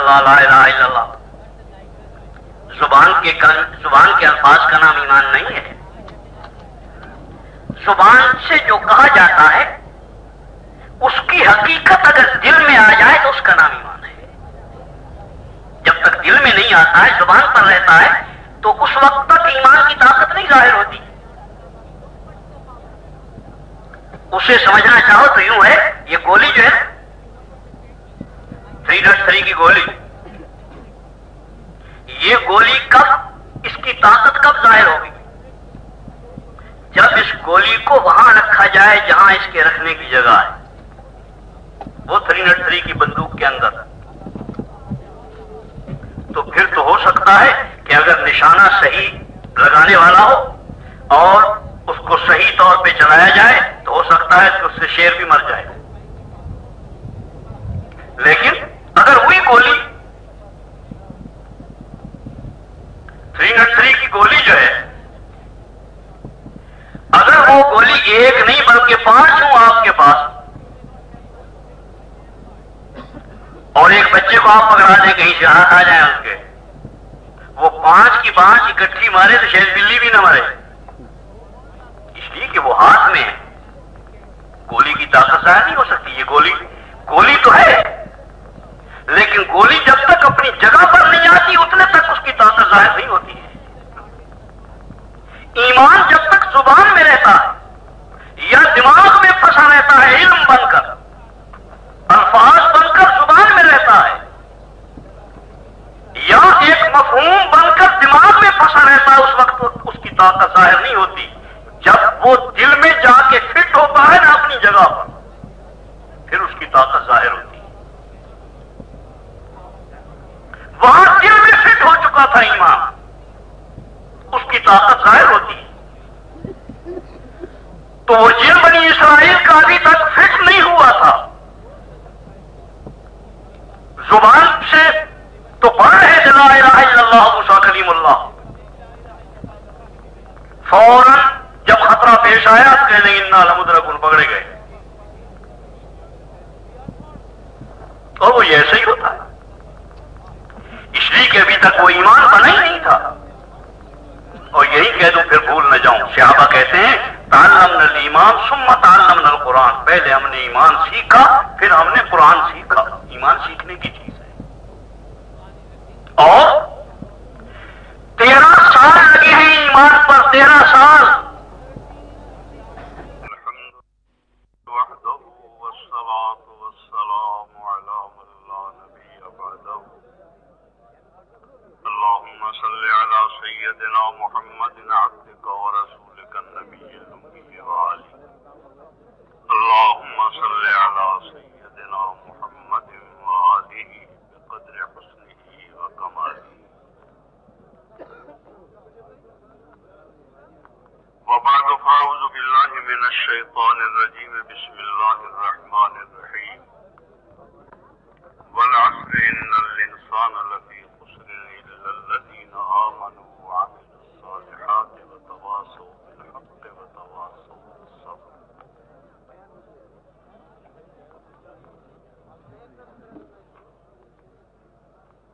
اللہ لا الہ الا اللہ، زبان کے الفاظ کا نام ایمان نہیں ہے۔ زبان سے جو کہا جاتا ہے اس کی حقیقت اگر دل میں آ جائے تو اس کا نام ایمان ہے۔ جب تک دل میں نہیں آتا ہے، زبان پر رہتا ہے، تو اس وقت تک ایمان کی طاقت نہیں ظاہر ہوتی۔ اسے سمجھنا چاہو تو یوں ہے، یہ گولی جو ہے 303 کی گولی، یہ گولی کب، اس کی طاقت کب ظاہر ہوگی؟ جب اس گولی کو وہاں رکھا جائے جہاں اس کے رکھنے کی جگہ ہے، وہ 303 کی بندوق کے اندر، تو پھر تو ہو سکتا ہے کہ اگر نشانہ صحیح لگانے والا ہو اور اس کو صحیح طور پہ چلایا جائے تو ہو سکتا ہے کہ اس سے شیر بھی مر جائے۔ لیکن اگر وہی گولی 303 کی گولی جو ہے، اگر وہ گولی ایک نہیں بلکہ 5 ہوں آپ کے پاس، اور ایک بچے کو آپ پکڑا دیں کہیں سے ہاتھ آ جائیں اس کے، وہ 5 کی 5 اکٹھی مارے تو شاید بلی بھی نہ مرے، اس لیے کہ وہ ہاتھ میں ہے۔ گولی کی طاقت ظاہر نہیں ہو سکتی۔ یہ گولی تو ہے، لیکن گولی جب تک اپنی جگہ پر نہیں آتی اتنے تک اس کی طاقت ظاہر نہیں ہوتی ہے۔ ایمان جب تک زبان میں رہتا ہے یا دماغ میں پھنسا رہتا ہے، علم بن کر، الفاظ بن کر زبان میں رہتا ہے، یا ایک مفہوم بن کر دماغ میں پھنسا رہتا ہے، اس وقت اس کی طاقت ظاہر نہیں ہوتی۔ جب وہ دل میں جا کے فٹ ہوتا ہے نا اپنی جگہ پر، پھر اس کی طاقت ظاہر ہوتی ہے۔ وہاں دل میں فٹ ہو چکا تھا ایمان، اس کی طاقت ظاہر ہوتی ہے۔ تو وہ جن بنی اسرائیل کا ابھی تک فٹ نہیں ہوا تھا، زبان سے تو پڑھ رہے لا الہ الا اللہ موسیٰ کلیم اللہ، فوراً جب خطرہ پیش آیا تو کہنے لگے انا لمدرکون، پکڑے گئے۔ اور وہ ایسے ہی ہوتا ہے، اس لیے کہ ابھی تک وہ ایمان بنا ہی نہیں تھا۔ اور یہی کہہ دوں پھر بھول نہ جاؤں، صحابہ کہتے ہیں تعلمنا الایمان ثم تعلمنا القرآن، پہلے ہم نے ایمان سیکھا پھر ہم نے قرآن سیکھا۔ ایمان سیکھنے کی چیز ہے۔ اور 13 سال لگے ہیں ایمان پر، 13 سال۔ اللهم صل على سيدنا محمد عبدك ورسولك النبي الأمي وآله. اللهم صل على سيدنا محمد وآله بقدر حسنه وكماله. وبعد فأعوذ بالله من الشيطان الرجيم. بسم الله الرحمن الرحيم. والعصر إن الإنسان لفي خسر إلا الذين آمنوا وعملوا الصالحات وتواصوا بالحق وتواصوا بالصبر.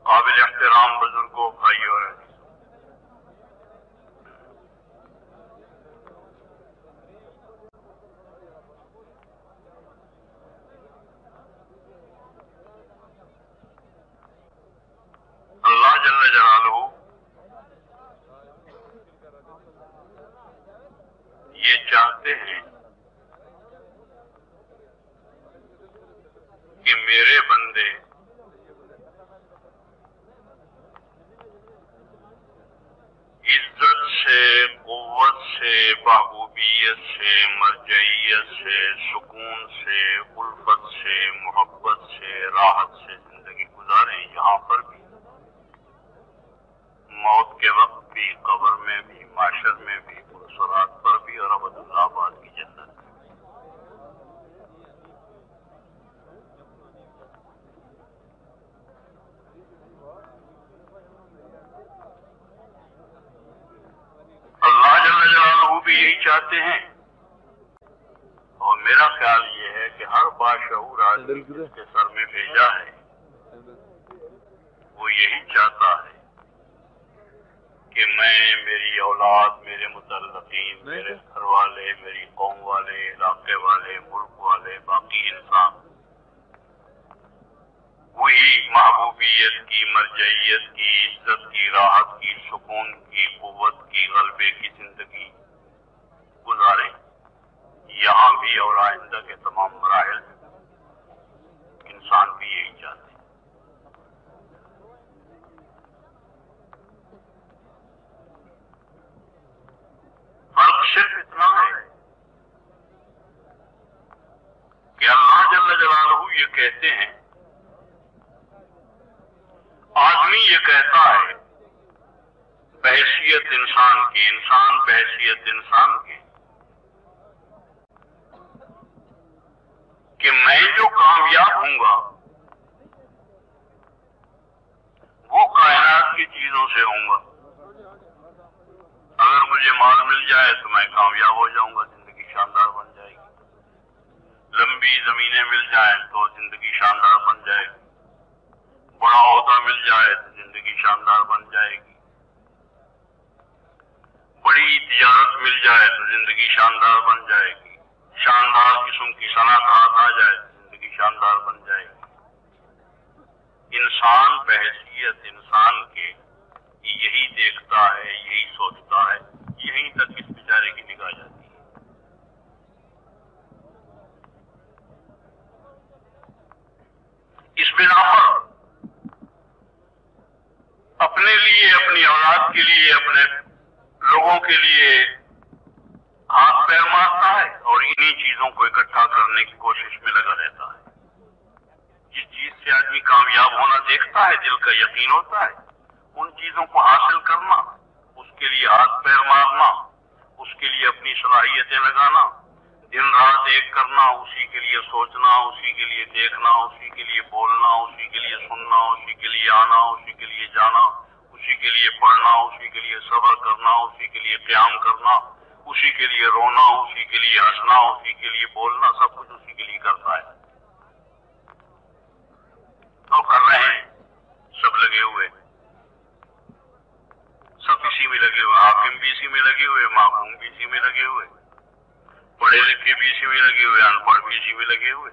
قابل احترام بزرگوں، بھائیوں اور اللہ جل جلالہ یہ چاہتے ہیں کہ میرے بندے عزت سے، قوت سے، محبوبیت سے، مرجعیت سے، سکون سے، الفت سے، محبت سے، راحت سے زندگی گزاریں، یہاں پر بھی، موت کے وقت بھی، قبر میں بھی، معاشر میں بھی، پرسرات پر بھی، اور ابد الآباد کی جنت میں۔ اللہ جل جلالہ بھی یہی چاہتے ہیں، اور میرا خیال یہ ہے کہ ہر باشعور آدمی جس کے سر میں بھیجا ہے یہی چاہتا ہے کہ میں، میری اولاد، میرے متعلقین، میرے گھر والے، میری قوم والے، علاقے والے، ملک والے، باقی انسان وہی محبوبیت کی، مرجعیت کی، عزت کی، راحت کی، سکون کی، قوت کی، غلبے کی زندگی گزارے یہاں بھی اور آئندہ کے تمام مراحل میں۔ انسان بھی یہی چاہتے ہیں۔ فرق صرف اتنا ہے کہ اللہ جل جلالہ یہ کہتے ہیں، آدمی یہ کہتا ہے بحیثیت انسان کے، انسان بحیثیت انسان کے، کہ میں جو کامیاب ہوں گا وہ کائنات کی چیزوں سے ہوں گا۔ اگر مجھے مال مل جائے تو میں کامیاب ہو جاؤں گا، زندگی شاندار بن جائے گی۔ لمبی زمینیں مل جائیں تو زندگی شاندار بن جائے گی۔ بڑا عہدہ مل جائے تو زندگی شاندار بن جائے گی۔ بڑی تجارت مل جائے تو زندگی شاندار بن جائے گی۔ شاندار قسم کی صنعت آ جائے تو زندگی شاندار بن جائے گی۔ انسان بحیثیت انسان کے یہی دیکھتا ہے، یہی سوچتا ہے، یہیں تک اس بیچارے کی نگاہ جاتی ہے۔ اس بنا پر اپنے لیے، اپنی اولاد کے لیے، اپنے لوگوں کے لیے ہاتھ پیر مارتا ہے اور انہی چیزوں کو اکٹھا کرنے کی کوشش میں لگا رہتا ہے۔ جس چیز سے آدمی کامیاب ہونا دیکھتا ہے، دل کا یقین ہوتا ہے، ان چیزوں کو حاصل کرنا، اس کے لیے ہاتھ پیر مارنا، اس کے لیے اپنی صلاحیتیں لگانا، دن رات ایک کرنا، اسی کے لیے سوچنا، اسی کے لیے دیکھنا، اسی کے لیے بولنا، اسی کے لیے سننا، اسی کے لیے آنا، اسی کے لیے جانا، اسی کے لیے پڑھنا، اسی کے لیے صبر کرنا، اسی کے لیے قیام کرنا، اسی کے لیے رونا، اسی کے لیے ہنسنا، اسی کے لیے بولنا، سب کچھ اسی کے لیے کرتا ہے۔ تو کر رہے ہیں، سب لگے ہوئے، سب اسی میں لگے ہوئے، حاکم بھی اسی میں لگے ہوئے، محکوم بھی اسی میں لگے ہوئے، پڑھے لکھے بھی اسی میں لگے ہوئے، ان پڑھ بھی اسی میں لگے ہوئے،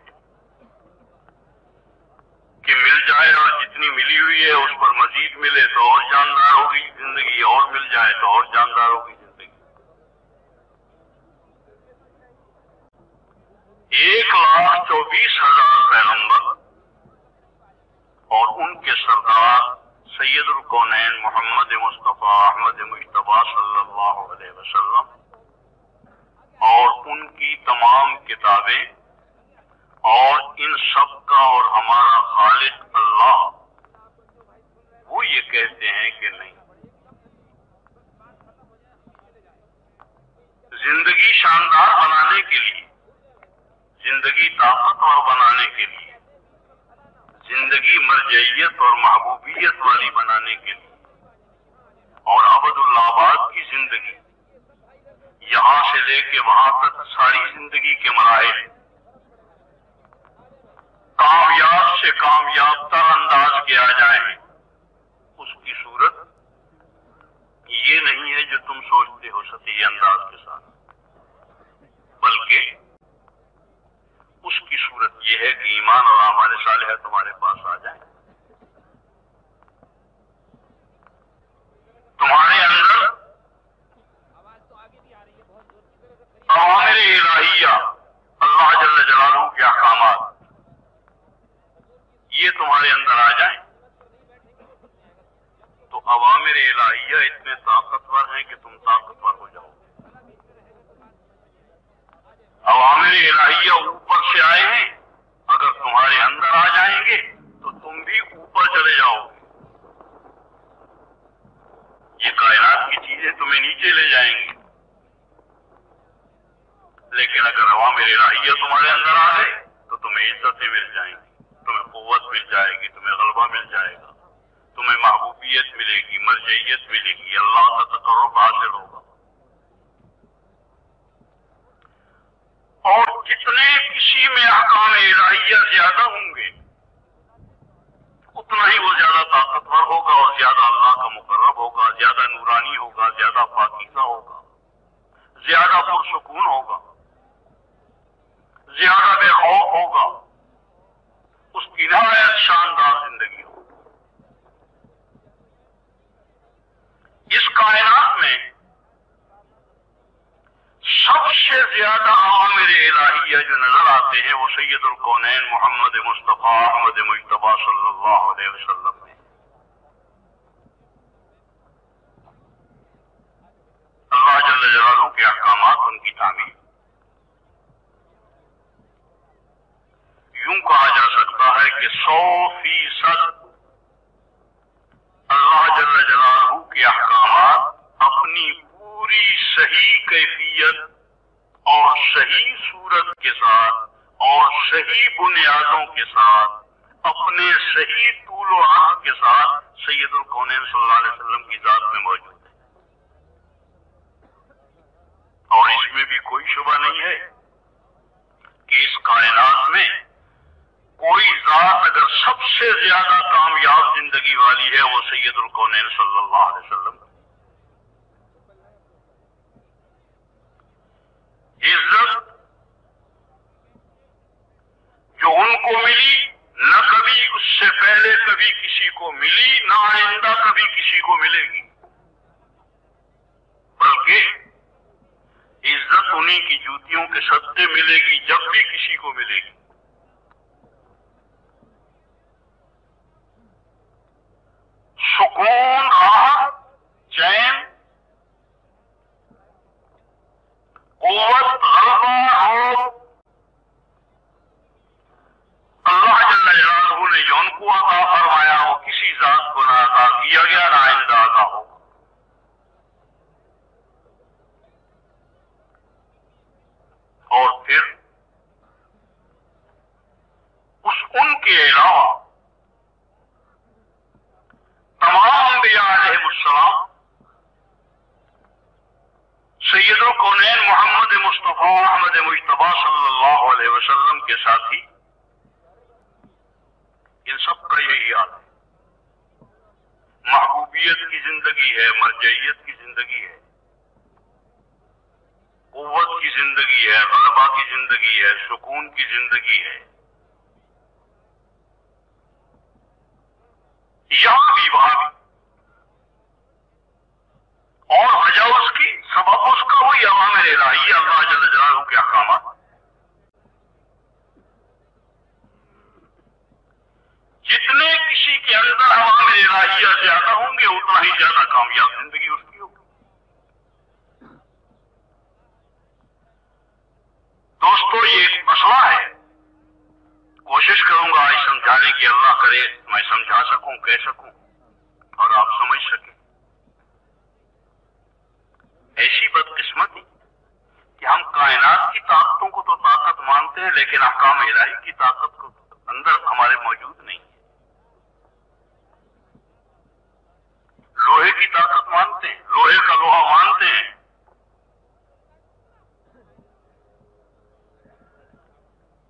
کہ مل جائے اور جتنی ملی ہوئی ہے اس پر مزید ملے تو اور جاندار ہوگی زندگی، اور مل جائے تو اور جاندار ہوگی زندگی۔ 1,24,000 پیغمبر اور ان کے سردار سید الکونین محمد مصطفیٰ احمد مجتبیٰ صلی اللہ علیہ وسلم اور ان کی تمام کتابیں اور ان سب کا اور ہمارا خالق اللہ، وہ یہ کہتے ہیں کہ نہیں، زندگی شاندار بنانے کے لیے، زندگی طاقتور بنانے کے لیے، زندگی مرجعیت اور محبوبیت والی بنانے کے لیے، اور ابد الآباد کی زندگی، یہاں سے لے کے وہاں تک ساری زندگی کے مراحل کامیاب سے کامیاب تر انداز کے آ جائیں، اس کی صورت یہ نہیں ہے جو تم سوچتے ہو سطحی انداز کے ساتھ، بلکہ اس کی صورت یہ ہے کہ ایمان اور اعمال صالحہ تمہارے پاس آ جائیں، تمہارے اندر اوامر الہیہ، اللہ جل جلالہ کے احکامات، یہ تمہارے اندر آ جائیں تو اوامر الہیہ اتنے طاقتور ہیں کہ تم طاقتور ہو جاؤ۔ اوامر الہیہ اوپر سے آئے ہیں، اگر تمہارے اندر آ جائیں گے تو تم بھی اوپر چلے جاؤ گے، یہ کائنات کی چیزیں تمہیں نیچے لے جائیں گی، لیکن اگر اوامر الہیہ تمہارے اندر آ گئے تو تمہیں عزتیں مل جائیں گی، تمہیں قوت مل جائے گی، تمہیں غلبہ مل جائے گا، تمہیں محبوبیت ملے گی، مرجعیت ملے گی، اللہ کا تقرب حاصل ہوگا۔ اور جتنے کسی میں احکام الہیہ زیادہ ہوں گے اتنا ہی وہ زیادہ طاقتور ہوگا۔ نورانی ہوگا، زیادہ پاکیزہ ہوگا، زیادہ پرسکون ہوگا، زیادہ بے خوف ہوگا، اس کی نہایت شاندار زندگی ہوگی۔ اس کائنات میں سب سے زیادہ عوامر الہیہ جو نظر آتے ہیں وہ سید الکونین محمد مصطفیٰ احمد مجتبیٰ صلی اللہ علیہ وسلم میں۔ اللہ جل جلالہ کے احکامات، ان کی تعمیر، یوں کہا جا سکتا ہے کہ 100% اللہ جل جلالہ کے احکامات اپنی پوری صحیح کیفیت اور صحیح صورت کے ساتھ اور صحیح بنیادوں کے ساتھ اپنے صحیح طول و عرض کے ساتھ سید الکونین صلی اللہ علیہ وسلم کی ذات میں موجود ہے، اور اس میں بھی کوئی شبہ نہیں ہے کہ اس کائنات میں کوئی ذات اگر سب سے زیادہ کامیاب زندگی والی ہے وہ سید الکونین صلی اللہ علیہ وسلم۔ عزت جو ان کو ملی نہ کبھی اس سے پہلے کبھی کسی کو ملی، نہ آئندہ کبھی کسی کو ملے گی، بلکہ عزت انہی کی جوتیوں کے صدقے ملے گی جب بھی کسی کو ملے گی۔ سکون، راحت، چین، قوت، غلبہ اور اللہ جل جلالہ نے جو ان کو عطا فرمایا وہ کسی ذات کو نہ عطا کیا گیا، نہ آئندہ عطا ہو۔ اور پھر ان کے علاوہ تمام انبیاء علیہ السلام سید الکونین محمد مصطفیٰ احمد مجتبیٰ صلی اللہ علیہ وسلم کے ساتھی، ان سب کا یہی حال ہے۔ محبوبیت کی زندگی ہے، مرجعیت کی زندگی ہے، قوت کی زندگی ہے، غلبہ کی زندگی ہے، سکون کی زندگی ہے۔ یہاں بھی وہاں بھی، اور وجہ اس کی، سبب اس کا وہی عوامر الہیہ، اللہ جل جلالہ کے احکامات۔ جتنے کسی کے اندر عوامر الہیہ زیادہ ہوں گے اتنا ہی زیادہ کامیاب زندگی اس کی ہوگی۔ دوستو یہ ایک مسئلہ ہے، کوشش کروں گا آج سمجھانے کی، اللہ کرے میں سمجھا سکوں، کہہ سکوں اور آپ سمجھ سکیں۔ ایسی بدقسمتی کہ ہم کائنات کی طاقتوں کو تو طاقت مانتے ہیں لیکن احکام الہی کی طاقت کو اندر ہمارے موجود نہیں ہے۔ لوہے کی طاقت مانتے ہیں، لوہے کا لوہا مانتے ہیں،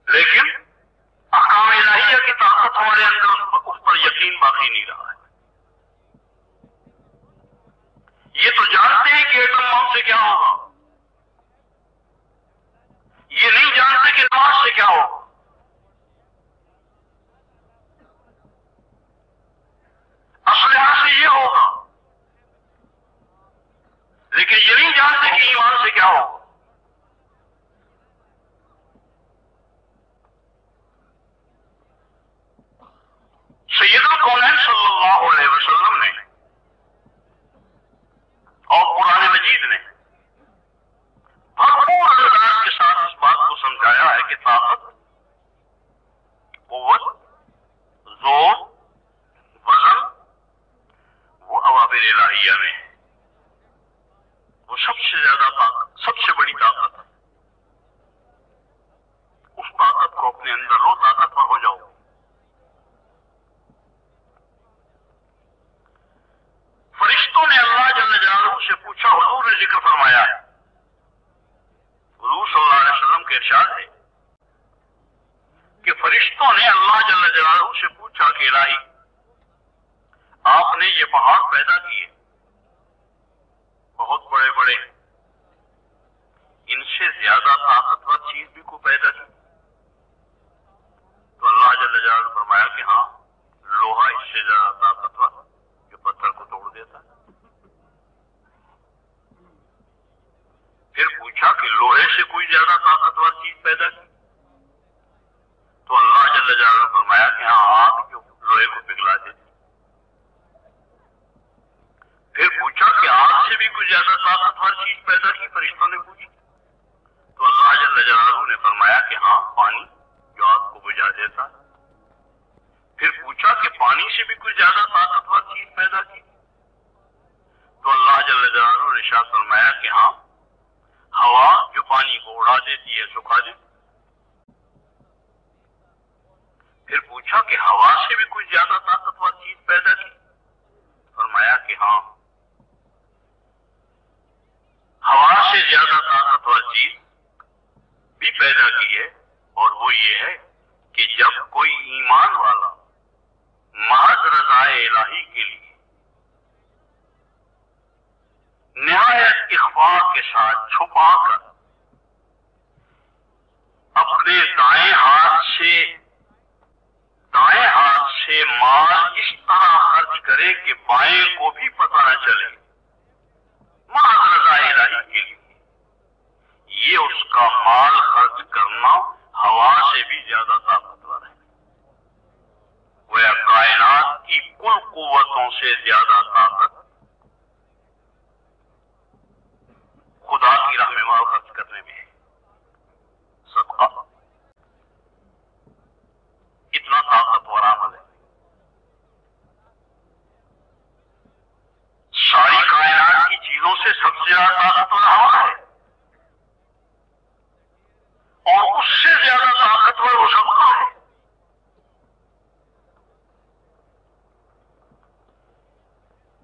لیکن احکام الہیہ کی طاقت ہمارے اندر اس پر یقین باقی نہیں رہا ہے۔ یہ تو جانتے ہیں کہ ایٹم بم سے کیا ہوگا، یہ نہیں جانتے کہ نماز سے کیا ہوگا۔ اسلحہ سے یہ ہوگا، لیکن یہ نہیں جانتے کہ ایمان سے کیا ہوگا۔ سید الکونین صلی اللہ علیہ وسلم نے اور قرآن مجید نے بھرپور انداز کے ساتھ اس بات کو سمجھایا ہے کہ طاقت، قوت، زور، وزن وہ اوامر الہیہ میں ہے، وہ سب سے زیادہ طاقت، سب سے بڑی طاقت ہے۔ اس طاقت کو اپنے اندر لو، طاقتور ہو جاؤ۔ فرشتوں نے اللہ جل جلالہ سے پوچھا، حضور نے ذکر فرمایا ہے، حضور صلی اللہ علیہ وسلم کے ارشاد ہے کہ فرشتوں نے اللہ جل جلالہ سے پوچھا کہ الہی آپ نے یہ پہاڑ پیدا کیے، بہت بڑے بڑے ان سے زیادہ طاقتور چیز بھی کو پیدا کی تو اللہ جل جلالہ فرمایا کہ ہاں لوہا اس سے زیادہ طاقتور جو پتھر کو توڑ دیتا ہے. پھر پوچھا کہ لوہے سے کوئی زیادہ طاقتور چیز پیدا کی تو اللہ جل جلالہ نے فرمایا کہ ہاں آگ جو لوہے کو پگھلا دیتی. پھر پوچھا کہ آگ سے بھی کوئی زیادہ طاقتور چیز پیدا کی فرشتوں نے پوچھی تو اللہ جل جلالہ نے فرمایا کہ ہاں پانی جو آگ کو بجھا دیتا. پھر پوچھا کہ پانی سے بھی کوئی زیادہ طاقتور چیز پیدا کی تو اللہ جل جلالہ نے ارشاد فرمایا کہ ہاں ہوا جو پانی کو اڑا دیتی ہے سکھا دیتی. پھر پوچھا کہ ہوا سے بھی کوئی زیادہ طاقتور چیز پیدا کی فرمایا کہ ہاں ہوا سے زیادہ طاقتور چیز بھی پیدا کی ہے اور وہ یہ ہے کہ جب کوئی ایمان والا محض رضائے الہی کے لیے نہایت اخفاء کے ساتھ چھپا کر اپنے دائیں ہاتھ سے مال اس طرح خرچ کرے کہ بائیں کو بھی پتہ نہ چلے محض رضائے الہی کے لیے یہ اس کا مال خرچ کرنا ہوا سے بھی زیادہ طاقتور ہے. وہ کائنات کی کل قوتوں سے زیادہ طاقت خدا کی راہ میں مال خرچ کرنے میں ہے. صدقہ اتنا طاقتور عمل ہے. ساری کائنات کی چیزوں سے سب سے زیادہ طاقتور ہوا ہے اور اس سے زیادہ طاقتور وہ صدقہ ہے.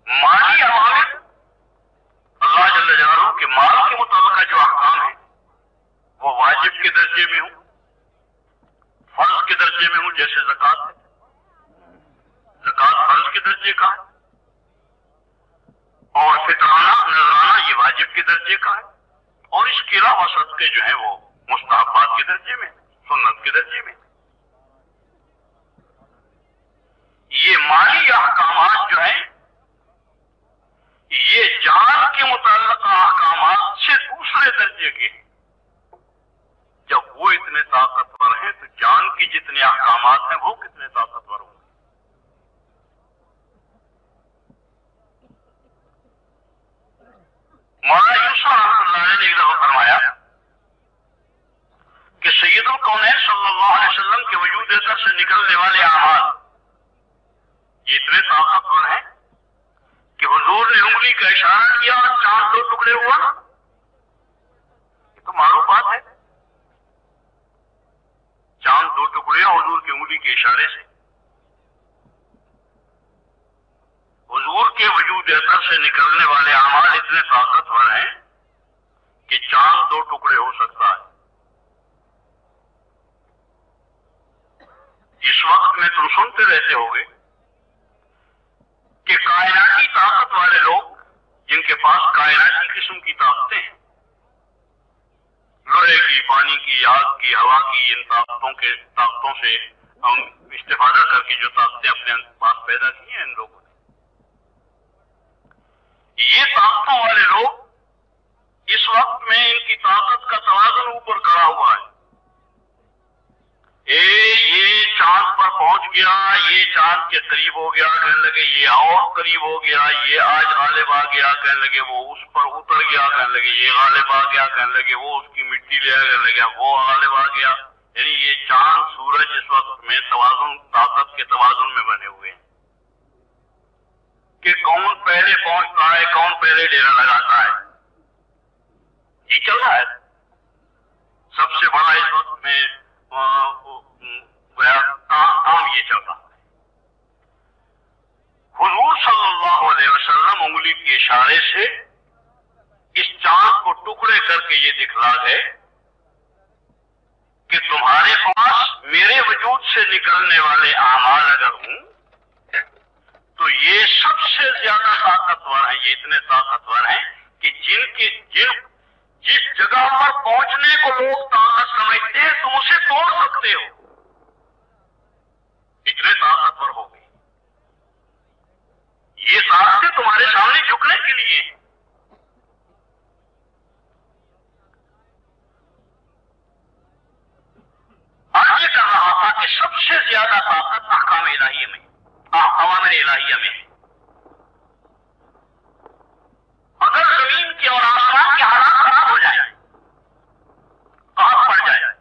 مالی عوامل اللہ جل جلالہ کے مال کے متعلقہ جو احکام ہیں وہ واجب کے درجے میں ہوں فرض کے درجے میں ہوں جیسے زکوٰۃ ہے. زکوٰۃ فرض کے درجے کا ہے اور فطرانہ نذرانہ یہ واجب کے درجے کا ہے اور اس کے علاوہ صدقے جو ہیں وہ مستحبات کے درجے میں سنت کے درجے میں. یہ مالی احکامات جو ہیں یہ جان کے متعلقہ احکامات سے دوسرے درجے کے ہیں. جب وہ اتنے طاقتور ہیں تو جان کے جتنے احکامات ہیں وہ کتنے طاقتور ہوں گے. مولانا یوسف رحمۃ اللہ علیہ نے ایک دفعہ فرمایا کہ سید الکونین صلی اللہ علیہ وسلم کے وجود اثر سے نکلنے والے اعمال یہ اتنے طاقتور ہیں کہ حضور نے انگلی کا اشارہ کیا اور چاند 2 ٹکڑے ہوا. یہ تو معروف بات ہے. چاند 2 ٹکڑے حضور کی انگلی کے اشارے سے. حضور کے وجود اثر سے نکلنے والے اعمال اتنے طاقتور ہیں کہ چاند 2 ٹکڑے ہو سکتا ہے. اس وقت میں تم سنتے رہتے ہوگے کہ کائناتی طاقت والے لوگ جن کے پاس کائناتی قسم کی طاقتیں ہیں لوہے کی پانی کی آگ کی ہوا کی ان طاقتوں سے ہم استفادہ کر کے جو طاقتیں اپنے پاس پیدا کی ہیں ان لوگوں نے یہ طاقتوں والے لوگ اس وقت میں ان کی طاقت کا توازن اوپر کھڑا ہوا ہے. یہ چاند پر پہنچ گیا یہ چاند کے قریب ہو گیا کہنے لگے یہ اور قریب ہو گیا یہ آج غالب آ گیا کہنے لگے وہ اس پر اتر گیا کہنے لگے یہ غالب آ گیا کہنے لگے وہ اس کی مٹی لے آیا کہنے لگے وہ غالب آ گیا. یعنی یہ چاند سورج اس وقت میں توازن طاقت کے توازن میں بنے ہوئے ہیں کہ کون پہلے پہنچتا ہے کون پہلے ڈیرا لگاتا ہے. یہ چل رہا ہے. سب سے بڑا اس وقت میں کام یہ چل رہا ہے. حضور صلی اللہ علیہ وسلم انگلی کے اشارے سے اس چاند کو ٹکڑے کر کے یہ دکھلا گئے کہ تمہارے پاس میرے وجود سے نکلنے والے اعمال اگر ہوں تو یہ سب سے زیادہ طاقتور ہیں. یہ اتنے طاقتور ہیں کہ جس جگہ پر پہنچنے کو لوگ طاقت سمجھتے ہیں تم اسے توڑ سکتے ہو، اتنے طاقتور ہو گئے. یہ راستے تمہارے سامنے جھکنے کے لیے ہیں. یہ کر رہا تھا کہ سب سے زیادہ طاقت احکام الہیہ میں، اوامر الہیہ میں ہے. اگر زمین کے اور آسمان کے حالات خراب ہو جائے، قحط پڑ جائے،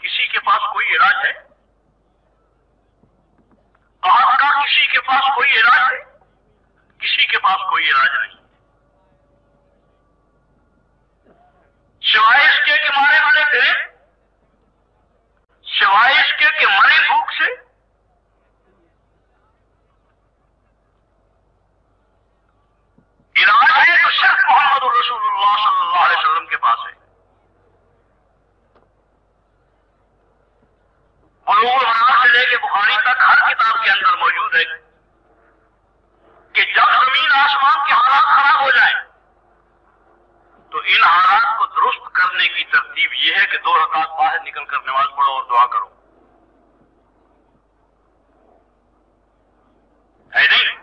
کسی کے پاس کوئی علاج ہے؟ قحط کا کسی کے پاس کوئی علاج ہے؟ کسی کے پاس کوئی علاج نہیں، سوائے اس کے کہ مارے کریں، سوائے اس کے کہ مرے بھوک سے. علاج ہے تو صرف محمد رسول اللہ صلی اللہ علیہ وسلم کے پاس ہے. بلوغ المرام سے لے کے بخاری تک ہر کتاب کے اندر موجود ہے کہ جب زمین آسمان کے حالات خراب ہو جائیں تو ان حالات کو درست کرنے کی ترتیب یہ ہے کہ 2 رکعت باہر نکل کر نماز پڑھو اور دعا کرو. ہے نہیں؟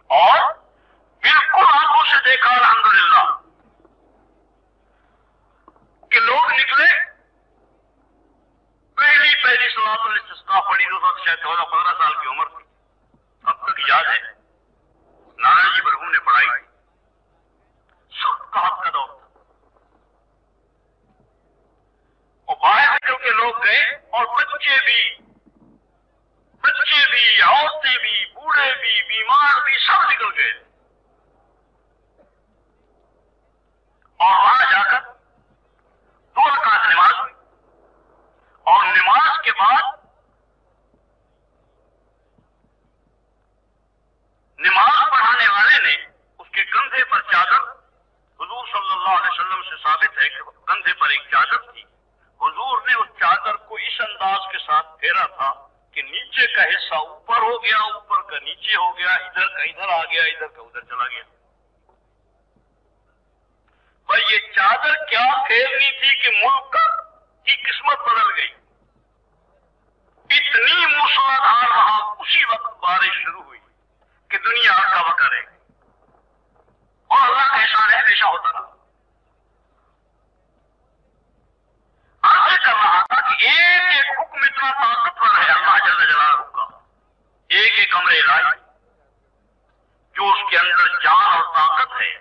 اور بالکل آنکھوں سے دیکھا الحمدللہ کہ لوگ نکلے، پہلی صلاۃ الاستسقاء پڑھی تو وقت شاید 14-15 سال کی عمر تھی، اب تک یاد ہے. نانا جی برہم نے پڑھائی، سخت قحط کا دور تھا، اور باہر نکل کے لوگ گئے اور بچے بھی، عورتیں بھی، بوڑھے بھی، بیمار بھی، سب نکل گئے. اور وہاں جا کر 2 رکعت نماز ہوئی، اور نماز کے بعد نماز پڑھانے والے نے اس کے کندھے پر چادر، حضور صلی اللہ علیہ وسلم سے ثابت ہے کہ کندھے پر ایک چادر تھی، حضور نے اس چادر کو اس انداز کے ساتھ پھیرا تھا کہ نیچے کا حصہ اوپر ہو گیا، اوپر کا نیچے ہو گیا، ادھر کا ادھر آ گیا، ادھر کا ادھر چلا گیا. بھائی یہ چادر کیا پھیرنی تھی کہ ملک کی قسمت بدل گئی. اتنی موسلادھار رہا، اسی وقت بارش شروع ہوئی کہ دنیا کا وقت ہے، اور اللہ کا احسان ہے ہمیشہ ہوتا رہا. عرض کر رہا تھا کہ ایک حکم اتنا طاقتور ہے اللہ جل جلالہ کا، ایک امر الہی جو اس کے اندر جان اور طاقت ہے،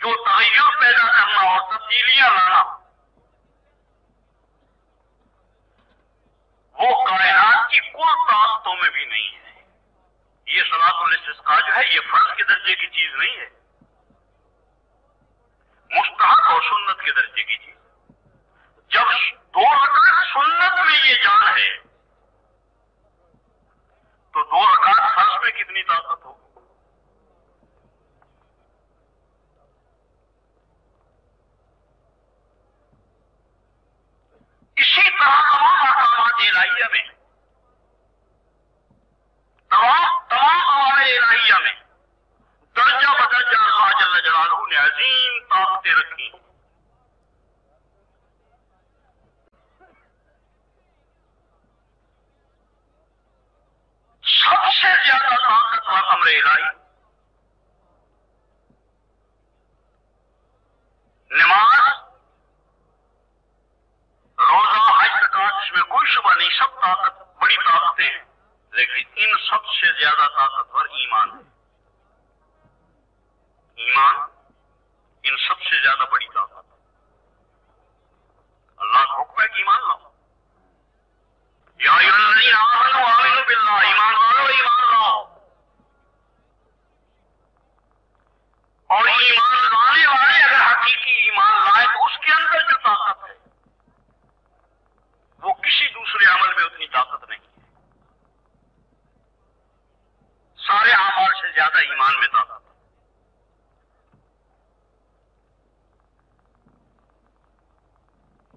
جو تغیر پیدا کرنا اور تبدیلیاں لانا، وہ کائنات کی کل طاقتوں میں بھی نہیں ہے. یہ صلاۃ الاستسقاء جو ہے یہ فرض کے درجے کی چیز نہیں ہے، مستحب اور سنت کے درجے کی چیز. جب 2 رکعت سنت میں یہ جان ہے تو 2 رکعت فرض میں کتنی طاقت ہو. اسی طرح تمام احکامات الہیہ میں، تمام اوامر الہیہ میں درجہ بدرجہ اللہ جل جلالہ نے عظیم طاقتیں رکھی. سب سے زیادہ طاقتور امر الہی نماز، روزہ، حج، زکات، اس میں کوئی شبہ نہیں، سب بڑی طاقتیں ہیں، لیکن ان سب سے زیادہ طاقتور ایمان ہے. ایمان ان سب سے زیادہ بڑی طاقت. اللہ کا حکم ہے کہ ایمان لاؤ. یا ایھا الذین آمنوا آمنوا باللہ، ایمان والو ایمان لاؤ. اور ایمان لانے والے اگر حقیقی ایمان لائے تو اس کے اندر جو طاقت ہے وہ کسی دوسرے عمل میں اتنی طاقت نہیں ہے. سارے اعمال سے زیادہ ایمان میں طاقت ہے.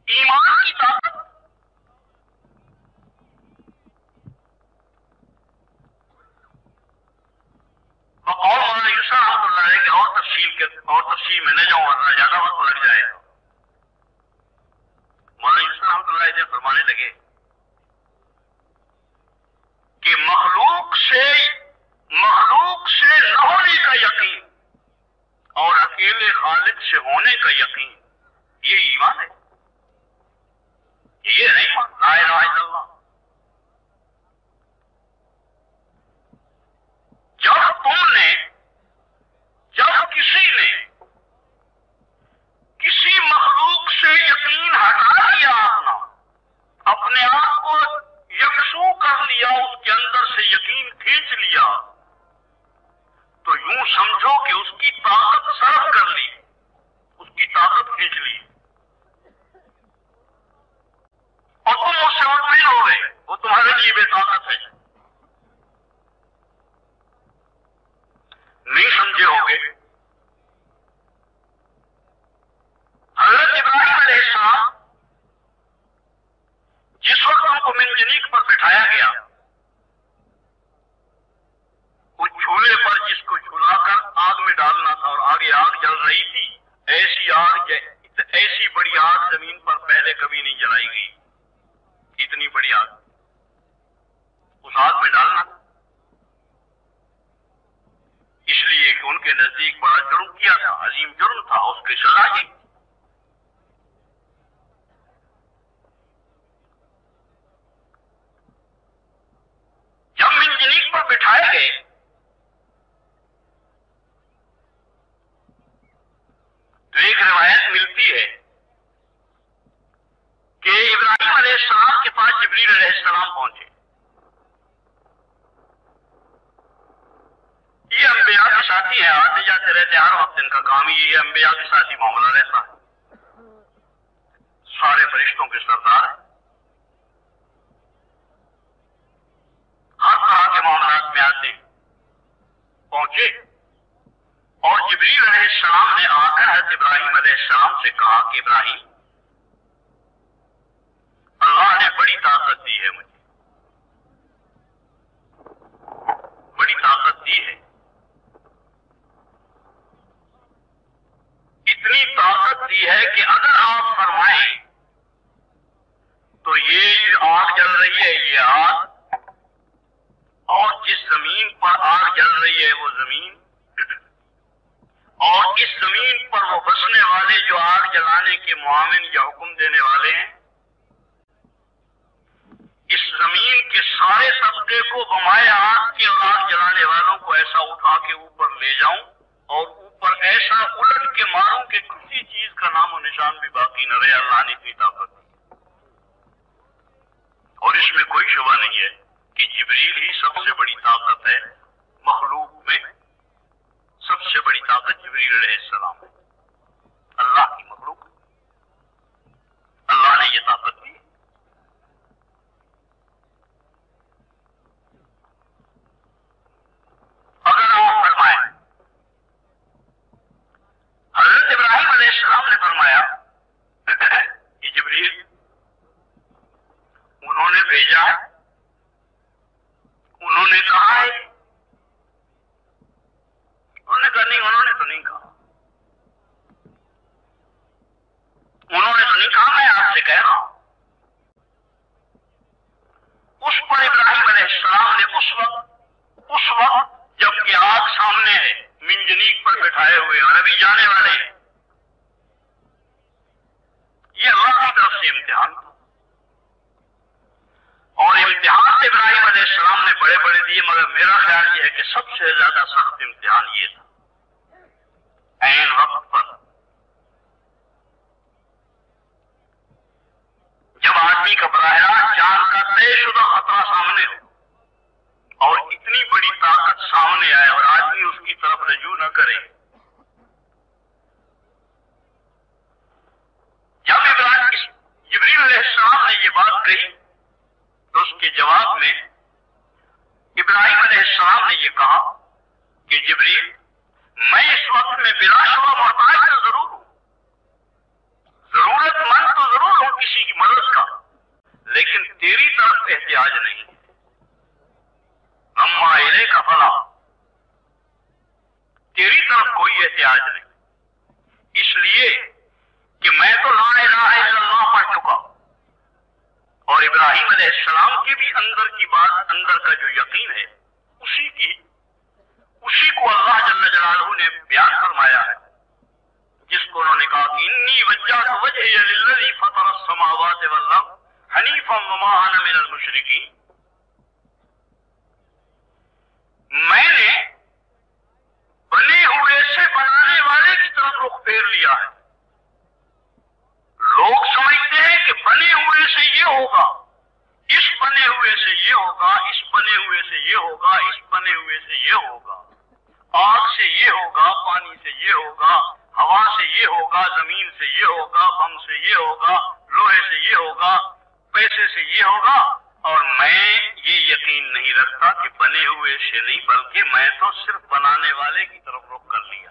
ایمان کی طاقت بقول مولانا یوسف رحمۃ اللہ علیہ کے اور تفصیل میں نہ جاؤں ورنہ زیادہ وقت لگ جائے گا. مولانا یوسف رحمۃ اللہ علیہ فرمانے لگے کہ مخلوق سے نہ ہونے کا یقین اور اکیلے خالق سے ہونے کا یقین یہ ایمان ہے. یہ نہیں لا الہ الا اللہ. جب کسی نے کسی مخلوق سے یقین ہٹا لیا اپنے آپ کو یکسو کر لیا, اس کے اندر سے یقین کھینچ لیا, تو یوں سمجھو کہ اس کی طاقت صرف کر لی, اس کی طاقت کھینچ لی اور تم اس سے مطمئن ہو گئے, وہ تمہارے لیے بے طاقت ہے. نہیں سمجھے ہوگے حضرت ابراہیم علیہ السلام جس وقت ان کو منجنیق پر بٹھایا گیا, اس جھولے پر جس کو جھلا کر آگ میں ڈالنا تھا اور آگے آگ جل رہی تھی, ایسی بڑی آگ زمین پر پہلے کبھی نہیں جلائی گئی. اتنی بڑی آگ اس آگ میں ڈالنا تھا, اس لیے کہ ان کے نزدیک بڑا جرم کیا تھا, عظیم جرم تھا, اس کی سزا دی. جب منجنیق پر بٹھائے گئے تو ایک روایت ملتی ہے کہ ابراہیم علیہ السلام کے پاس جبریل علیہ السلام پہنچے. یہ انبیاء کے ساتھی ہیں, آتے جاتے رہتے, ہر وقت ان کا کام ہی یہ انبیاء کے ساتھی معاملہ رہتا ہے. سارے فرشتوں کے سردار ہیں, ہر طرح کے معاملات میں آتے ہیں. پہنچے اور جبریل علیہ السلام نے آ کر حضرت ابراہیم علیہ السلام سے کہا کہ ابراہیم, اللہ نے بڑی طاقت دی ہے, مجھے بڑی طاقت دی ہے. اتنی طاقت دی ہے کہ اگر آپ فرمائیں تو یہ آگ جل رہی ہے, یہ آگ, اور جس زمین پر آگ جل رہی ہے وہ زمین, اور اس زمین پر وہ بسنے والے جو آگ جلانے کے معاون یا حکم دینے والے ہیں, اس زمین کے سارے طبقے کو بمائے آگ کے اور آگ جلانے والوں کو ایسا اٹھا کے اوپر لے جاؤں اور اوپر ایسا الٹ کے ماروں کہ کسی چیز کا نام و نشان بھی باقی نہ رہے. اللہ نے اتنی طاقت دی, اور اس میں کوئی شبہ نہیں ہے کہ جبریل ہی سب سے بڑی طاقت ہے مخلوق میں. سب سے بڑی طاقت جبریل علیہ السلام ہے, اللہ کی مخلوق. اللہ نے یہ طاقت دی. اگر آپ فرمائیں, حضرت ابراہیم علیہ السلام نے فرمایا کہ جبریل انہوں نے بھیجا ہے, انہوں نے کہا ہے, انہوں نے کہا نہیں, انہوں نے تو نہیں کہا, انہوں نے تو نہیں کہا, میں آپ سے کہہ رہا ہوں. اس پر ابراہیم علیہ السلام نے اس وقت جب کہ آگ سامنے ہے, منجنیق پر بٹھائے ہوئے اور ابھی جانے والے ہیں, یہ اللہ کی طرف سے امتحان تھا. اور امتحان ابراہیم علیہ السلام نے بڑے بڑے دیے, مگر میرا خیال یہ ہے کہ سب سے زیادہ سخت امتحان یہ تھا عین وقت پر, جب آدمی کا براہ راست جان کا طے شدہ خطرہ سامنے ہو اور اتنی بڑی طاقت سامنے آئے اور آدمی اس کی طرف رجوع نہ کرے. جب جبریل علیہ السلام نے یہ بات کہی تو اس کے جواب میں ابراہیم علیہ السلام نے یہ کہا کہ جبریل, میں اس وقت میں بلا شبہ محتاج تو ضرور ہوں, ضرورت مند تو ضرور ہوں کسی کی مدد کا, لیکن تیری طرف احتیاج نہیں. اما الیک فلا, تیری طرف کوئی احتیاج نہیں. اس لیے کہ میں تو لا الہ الا اللہ پڑھ چکا، اور ابراہیم علیہ السلام کے بھی اندر کی بات، اندر کا جو یقین ہے اسی کو اللہ جل جلالہ نے بیان فرمایا ہے، جس کو انہوں نے کہا کہ انی وجہت وجہی للذی فطر السماوات والارض حنیفا وما انا من المشرکین، میں نے بنے ہوئے سے بنانے والے کی طرف رخ پھیر لیا ہے۔ لوگ سمجھتے ہیں کہ بنے ہوئے سے یہ ہوگا، اس بنے ہوئے سے یہ ہوگا، اس بنے ہوئے سے یہ ہوگا، اس بنے ہوئے سے یہ ہوگا، آگ سے یہ ہوگا، پانی سے یہ ہوگا، ہوا سے یہ ہوگا، زمین سے یہ ہوگا، بم سے یہ ہوگا، لوہے سے یہ ہوگا، پیسے سے یہ ہوگا، اور میں یہ یقین نہیں رکھتا کہ بنے ہوئے سے نہیں، بلکہ میں تو صرف بنانے والے کی طرف رخ کر لیا۔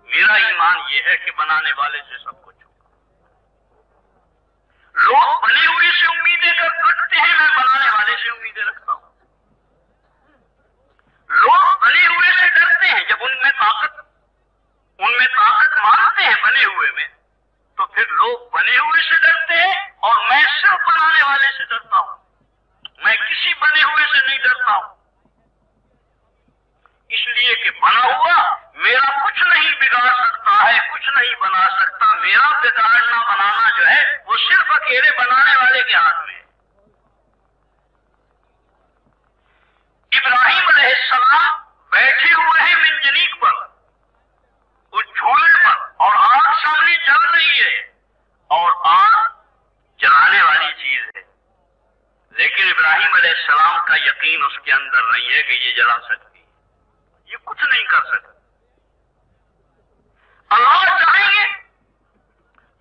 میرا ایمان یہ ہے کہ بنانے والے سے سب کچھ ہوگا۔ لوگ بنے ہوئے سے امیدیں رکھتے ہیں، میں بنانے والے سے امیدیں رکھتا ہوں۔ لوگ بنے ہوئے سے ڈرتے ہیں، جب ان میں طاقت مانتے ہیں بنے ہوئے میں، تو پھر لوگ بنے ہوئے سے ڈرتے ہیں، اور میں صرف بنانے والے سے ڈرتا ہوں، میں کسی بنے ہوئے سے نہیں ڈرتا ہوں، اس لیے کہ بنا ہوا میرا کچھ نہیں بگاڑ سکتا ہے، کچھ نہیں بنا سکتا۔ میرا بگاڑنا بنانا جو ہے وہ صرف اکیلے بنانے والے کے ہاتھ میں ہے۔ ابراہیم علیہ السلام بیٹھے ہوئے ہیں منجنیق پر، اس جھولے پر، اور آگ سامنے جل رہی ہے، اور آگ جلانے والی چیز ہے، لیکن ابراہیم علیہ السلام کا یقین اس کے اندر نہیں ہے کہ یہ جلا سکتی ہے، یہ کچھ نہیں کر سکتی۔ اللہ چاہیں گے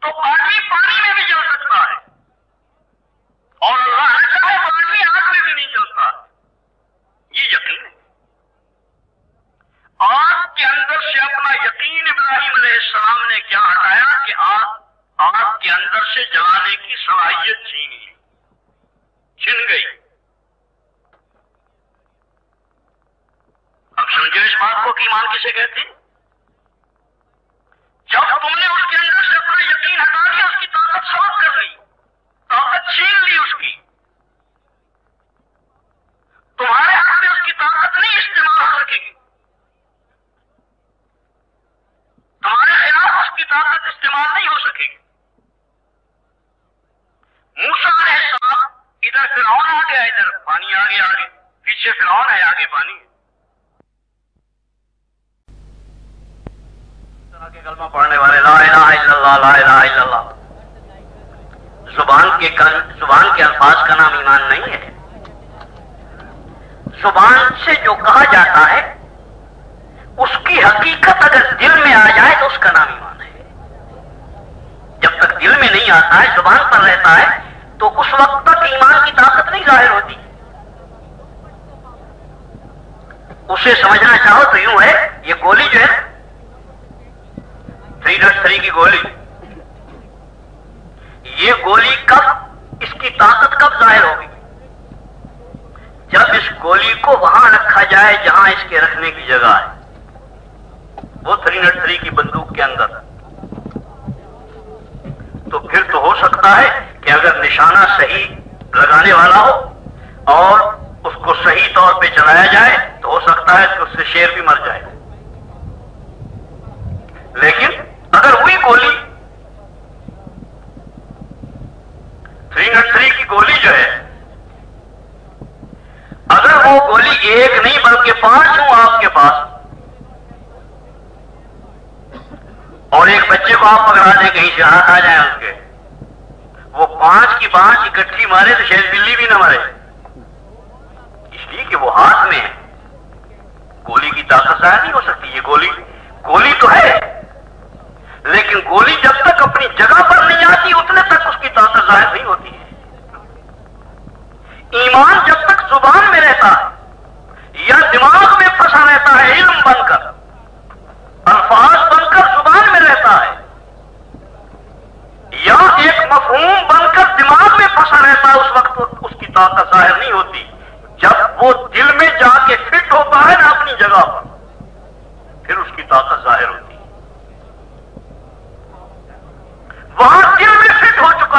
تو پانی میں بھی جل سکتا ہے، اور اللہ چاہے پانی آگ میں بھی نہیں جلتا، یہ یقین ہے۔ آگ کے اندر سے اپنا یقین ابراہیم علیہ السلام نے کیا ہٹایا کہ آگ کے اندر سے جلانے کی صلاحیت چھن گئی۔ اب سمجھو اس بات کو کہ ایمان کسے کہتے ہیں؟ جب تم نے اس کے اندر سے اپنا یقین ہٹا دیا، اس کی طاقت سبق کر لی، طاقت چھین لی اس کی، تمہارے ہاتھ میں اس کی طاقت نہیں استعمال ہو سکے گی، تمہارے خلاف اس کی طاقت استعمال نہیں ہو سکے گی۔ موسیٰ علیہ السلام، ادھر فرعون آ گیا، ادھر پانی آ گیا، آگے پیچھے فرعون ہے، آگے پانی ہے۔ اس طرح کے کلمہ پڑھنے والے لا الہ الا اللہ، لا الہ الا اللہ، زبان کے الفاظ کا نام ایمان نہیں ہے۔ زبان سے جو کہا جاتا ہے اس کی حقیقت اگر دل میں آ جائے تو اس کا نام ایمان ہے۔ جب تک دل میں نہیں آتا ہے، زبان پر رہتا ہے، تو اس وقت تک ایمان کی طاقت نہیں ظاہر ہوتی۔ اسے سمجھنا چاہو تو یوں ہے، یہ گولی جو ہے 3.3 کی گولی، یہ گولی کب، اس کی طاقت کب ظاہر ہوگی؟ جب اس گولی کو وہاں رکھا جائے جہاں اس کے رکھنے کی جگہ ہے، وہ 3.3 کی بندوق کے اندر، تو پھر تو ہو سکتا ہے کہ اگر نشانہ صحیح لگانے والا ہو اور اس کو صحیح طور پہ چلایا جائے تو ہو سکتا ہے کہ اس سے شیر بھی مر جائے، لیکن اگر وہی گولی 3.3 کی گولی جو ہے، اگر وہ گولی ایک نہیں بلکہ 5 ہوں آپ کے پاس، اور ایک بچے کو آپ پکڑا دیں، کہیں سے ہاتھ آ جائیں اس کے، وہ 5 کی 5 اکٹھی مارے تو شاید بلی بھی نہ مرے، اس لیے کہ وہ ہاتھ میں ہے، گولی کی طاقت ظاہر نہیں ہو سکتی۔ یہ گولی تو ہے، لیکن گولی جب تک اپنی جگہ پر نہیں آتی اتنے تک اس کی طاقت ظاہر نہیں ہوتی ہے۔ ایمان جب تک زبان میں رہتا ہے یا دماغ میں پھنسا رہتا ہے، علم بن کر، الفاظ بن کر زبان میں رہتا ہے، یا ایک مفہوم بن کر دماغ میں پھنسا رہتا ہے، اس وقت اس کی طاقت ظاہر نہیں ہوتی۔ جب وہ دل میں جا کے فٹ ہوتا ہے نا اپنی جگہ پر، پھر اس کی طاقت ظاہر ہوتی ہے۔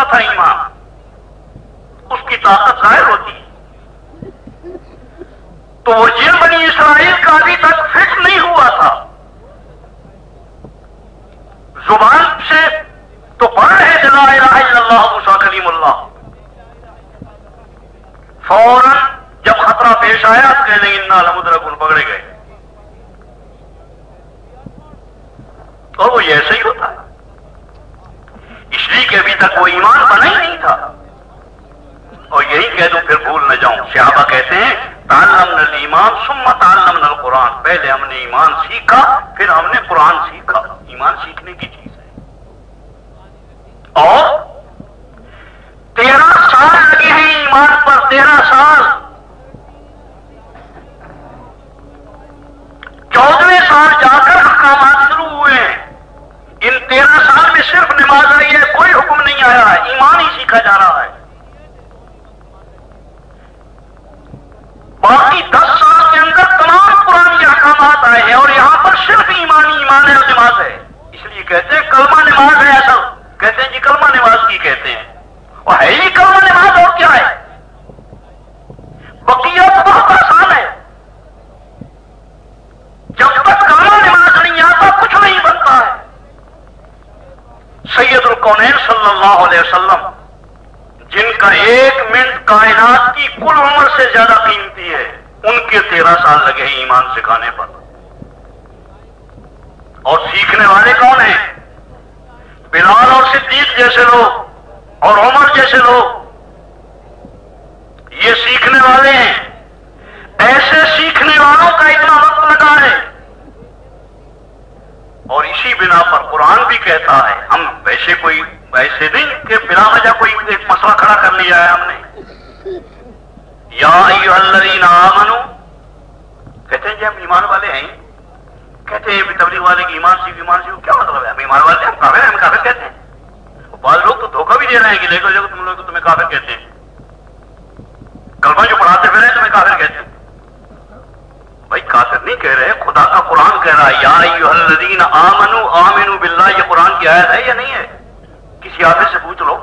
ہوتا تھا ایمان، اس کی طاقت ظاہر ہوتی. تو وہ جن بنی اسرائیل کا ابھی تک فٹ نہیں ہوا تھا، زبان سے تو پڑھ ہے لا الہ الا اللہ موسیٰ کلیم اللہ، فوراً جب خطرہ پیش آیا تو کہنے انا لمدرکون، پکڑے گئے. اور وہ یہ ایسے ہی ہوتا ہے، اس لیے کہ ابھی تک وہ ایمان بنا ہی نہیں تھا. اور یہی کہہ دوں پھر بھول نہ جاؤں، صحابہ کہتے ہیں تعلمنا الایمان ثم تعلمنا القرآن، پہلے ہم نے ایمان سیکھا پھر ہم نے قرآن سیکھا. ایمان سیکھنے کی چیز ہے. اور 13 سال لگے ہیں ایمان پر، 13 سال. 14ویں سال جا کر احکامات شروع ہوئے ہیں. ان 13 سال میں صرف نماز آئی ہے، کوئی حکم نہیں آیا ہے، ایمان ہی سیکھا جا رہا ہے. باقی 10 سال کے اندر تمام پرانی احکامات آئے ہیں اور یہاں پر صرف ایمان ہے اور نماز ہے. اس لیے کہتے ہیں کلمہ نماز ہے. اصل کہتے ہیں جی کلمہ نماز کی کہتے ہیں، اور ہے ہی کلمہ نماز، اور کیا ہے. بقیہ تو بہت آسان ہے. جب تک کلمہ نماز نہیں آتا کچھ نہیں بنتا ہے. سید الکونین صلی اللہ علیہ وسلم، جن کا 1 منٹ کائنات کی کل عمر سے زیادہ قیمتی ہے، ان کے 13 سال لگے ہیں ایمان سکھانے پر. اور سیکھنے والے کون ہیں؟ بلال اور صدیق جیسے لوگ اور عمر جیسے لوگ، یہ سیکھنے والے ہیں. ایسے سیکھنے والوں کا اتنا وقت لگا ہے. اور اسی بنا پر قرآن بھی کہتا ہے، ہم ایسے نہیں کہ بلا وجہ کوئی ایک مسئلہ کھڑا کر لیا ہے ہم نے. یا ایھا الذین آمنوا، کہتے ہیں جی ہم ایمان والے ہیں. کہتے ہیں تبلیغ والے کی ایمان سی کیا مطلب ہے؟ ہم ایمان والے ہم کافر ہیں، ہم کافر کہتے ہیں. بعض لوگ تو دھوکہ بھی دے رہے ہیں کہ دیکھو جو تم لوگ تمہیں کافر کہتے ہیں، کلمہ جو پڑھاتے پھر ہیں تمہیں کافر کہتے ہیں. بھائی کافر نہیں کہہ رہے، خدا کا قرآن کہہ رہا ہے یا ایھا الذین آمنوا آمنوا باللہ. یہ قرآن کی آیت ہے یا نہیں ہے؟ کسی حافظ سے پوچھ لو.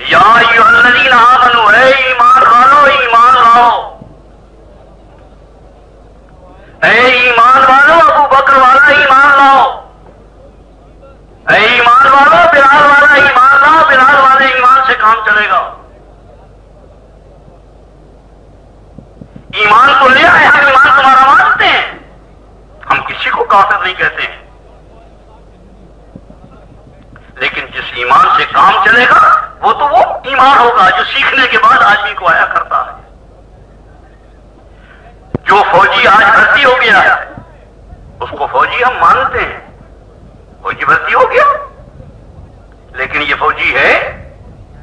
یا ایھا الذین آمنوا، اے ایمان والو ایمان لاؤ. اے ایمان والو ابو بکر والا ایمان لاؤ. اے ایمان والو بلال والا ایمان لاؤ. بلال والے ایمان سے کام چلے گا. ایمان تو لے آئے، ہم ایمان تمہارا مانتے ہیں، ہم کسی کو کافر نہیں کہتے ہیں. لیکن جس ایمان سے کام چلے گا وہ تو وہ ایمان ہوگا جو سیکھنے کے بعد آدمی کو آیا کرتا ہے. جو فوجی آج بھرتی ہو گیا ہے اس کو فوجی ہم مانتے ہیں، فوجی بھرتی ہو گیا، لیکن یہ فوجی ہے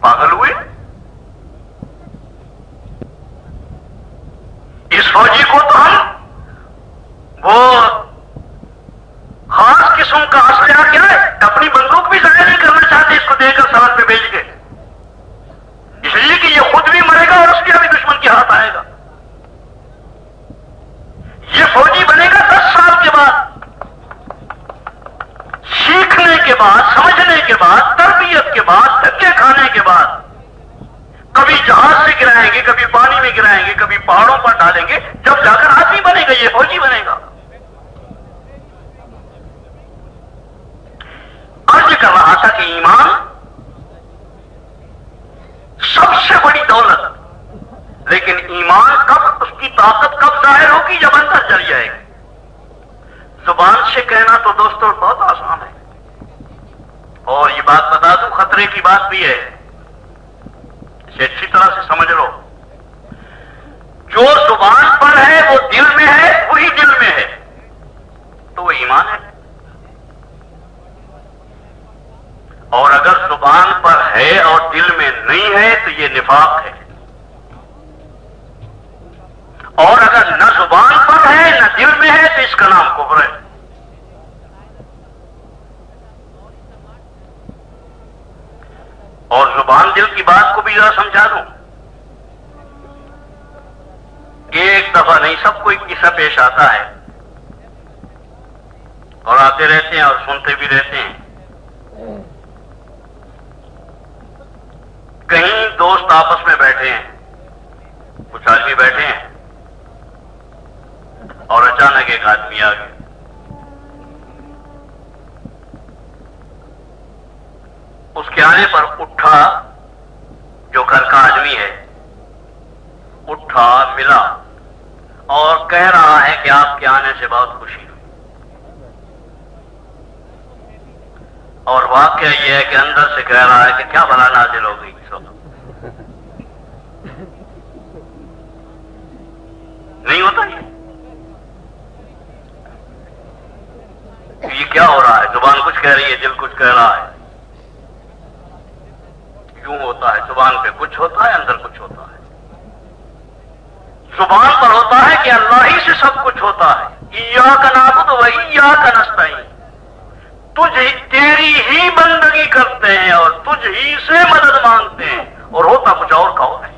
پاگل ہوئے. اس فوجی کو تو ہم وہ خاص قسم کا اسلحہ کیا ہے، اپنی بندوق بھی ضائع نہیں کرنا چاہتے اس کو دے کر سرحد پہ بھیج کے، اس لیے کہ یہ خود بھی مرے گا اور اس کے بھی دشمن کے ہاتھ آئے گا. یہ فوجی بنے گا 10 سال کے بعد، سیکھنے کے بعد، سمجھنے کے بعد، تربیت کے بعد، دھکے کھانے کے بعد. کبھی جہاز سے گرائیں گے، کبھی پانی میں گرائیں گے، کبھی پہاڑوں پر ڈالیں گے، جب جا کر آدمی بنے گا، یہ فوجی بنے گا. عرض کر رہا تھا کہ ایمان سب سے بڑی دولت، لیکن ایمان کب، اس کی طاقت کب ظاہر ہوگی؟ جب اندر چل جائے گی. زبان سے کہنا تو دوستوں بہت آسان ہے، اور یہ بات بتا دوں خطرے کی بات بھی ہے، اسے اچھی طرح سے سمجھ لو. جو زبان پر ہے وہ دل میں ہے، وہی دل میں ہے تو وہ ایمان ہے. اور اگر زبان پر ہے اور دل میں نہیں ہے تو یہ نفاق ہے. اور اگر نہ زبان پر ہے نہ دل میں ہے تو اس کا نام کفر ہے. اور زبان دل کی بات کو بھی ذرا سمجھا دوں. ایک دفعہ نہیں، سب کو ایک قصہ پیش آتا ہے اور آتے رہتے ہیں اور سنتے بھی رہتے ہیں. کہیں دوست آپس میں بیٹھے ہیں، کچھ آدمی بیٹھے ہیں اور اچانک ایک آدمی آ گیا. اس کے آنے پر اٹھا، جو گھر کا آدمی ہے اٹھا، ملا اور کہہ رہا ہے کہ آپ کے آنے سے بہت خوشی ہوئی. اور واقعہ یہ ہے کہ اندر سے کہہ رہا ہے کہ کیا بلا نازل ہو گئی اس وقت. نہیں ہوتا یہ کیا ہو رہا ہے؟ زبان کچھ کہہ رہی ہے، دل کچھ کہہ رہا ہے. یوں ہوتا ہے، زبان پہ کچھ ہوتا ہے، اندر کچھ ہوتا ہے. زبان پر ہوتا ہے کہ اللہ ہی سے سب کچھ ہوتا ہے. ایاک نعبد و ایاک نستعین، تیری ہی بندگی کرتے ہیں اور تجھ ہی سے مدد مانگتے ہیں، اور ہوتا کچھ اور کا ہے.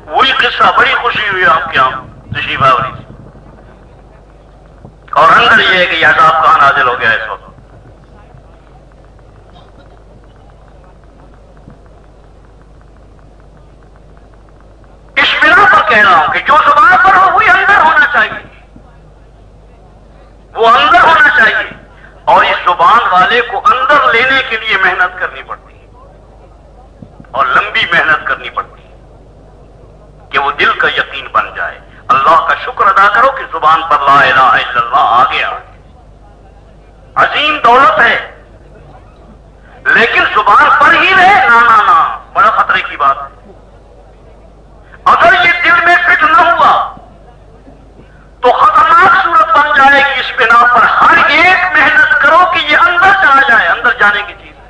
وہی قصہ، بڑی خوشی ہوئی آپ کے یہاں تشریف آوری سے، اور اندر یہ ہے کہ یہ عذاب کہاں نازل ہو گیا اس وقت. اس بنا پر کہہ رہا ہوں کہ جو زبان پر ہو وہی اندر ہونا چاہیے، وہ اندر ہونا چاہیے. اور اس زبان والے کو اندر لینے کے لیے محنت کرنی پڑتی ہے، اور لمبی محنت کرنی پڑتی ہے کہ وہ دل کا یقین بن جائے. اللہ کا شکر ادا کرو کہ زبان پر لا الہ الا اللہ آ گیا. عظیم دولت ہے، لیکن زبان پر ہی رہے نا بڑا خطرے کی بات ہے. اگر یہ دل میں فٹ نہ ہوا تو خطرناک صورت بن جائے گی. اس بنا پر ہر ایک محنت کرو کہ یہ اندر چلا جائے، اندر جانے کی چیز ہے.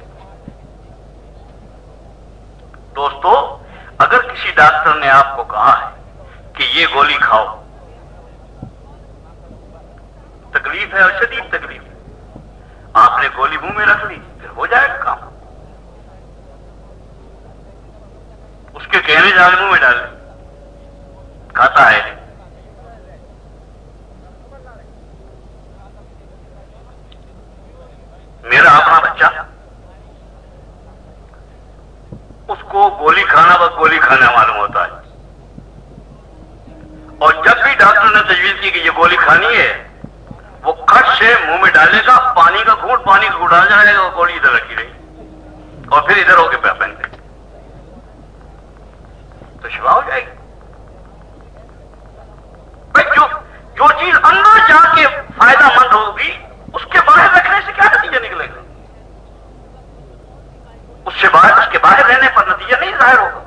دوستو، اگر کسی ڈاکٹر نے آپ کو کہا ہے کہ یہ گولی کھاؤ، تکلیف ہے اور شدید تکلیف ہے، آپ نے گولی منہ میں رکھ لی، پھر ہو جائے گا کام. اس کے کہنے جانے منہ میں ڈال لی، کھاتا ہے نہیں. میرا اپنا بچہ، اس کو گولی کھانا بس گولی کھانا معلوم ہوتا ہے، اور جب بھی ڈاکٹر نے تجویز کی کہ یہ گولی کھانی ہے، وہ کٹ سے منہ میں ڈالے گا، پانی کا گھونٹ آ جائے گا، وہ گولی ادھر رکھی رہی اور پھر ادھر ہو کے پہن گئی تو شفا ہو جائے گی. جو چیز اندر جا کے فائدہ مند ہوگی اس کے باہر رکھنے سے کیا نتیجہ نکلے گا؟ اس کے باہر رہنے پر نتیجہ نہیں ظاہر ہوگا.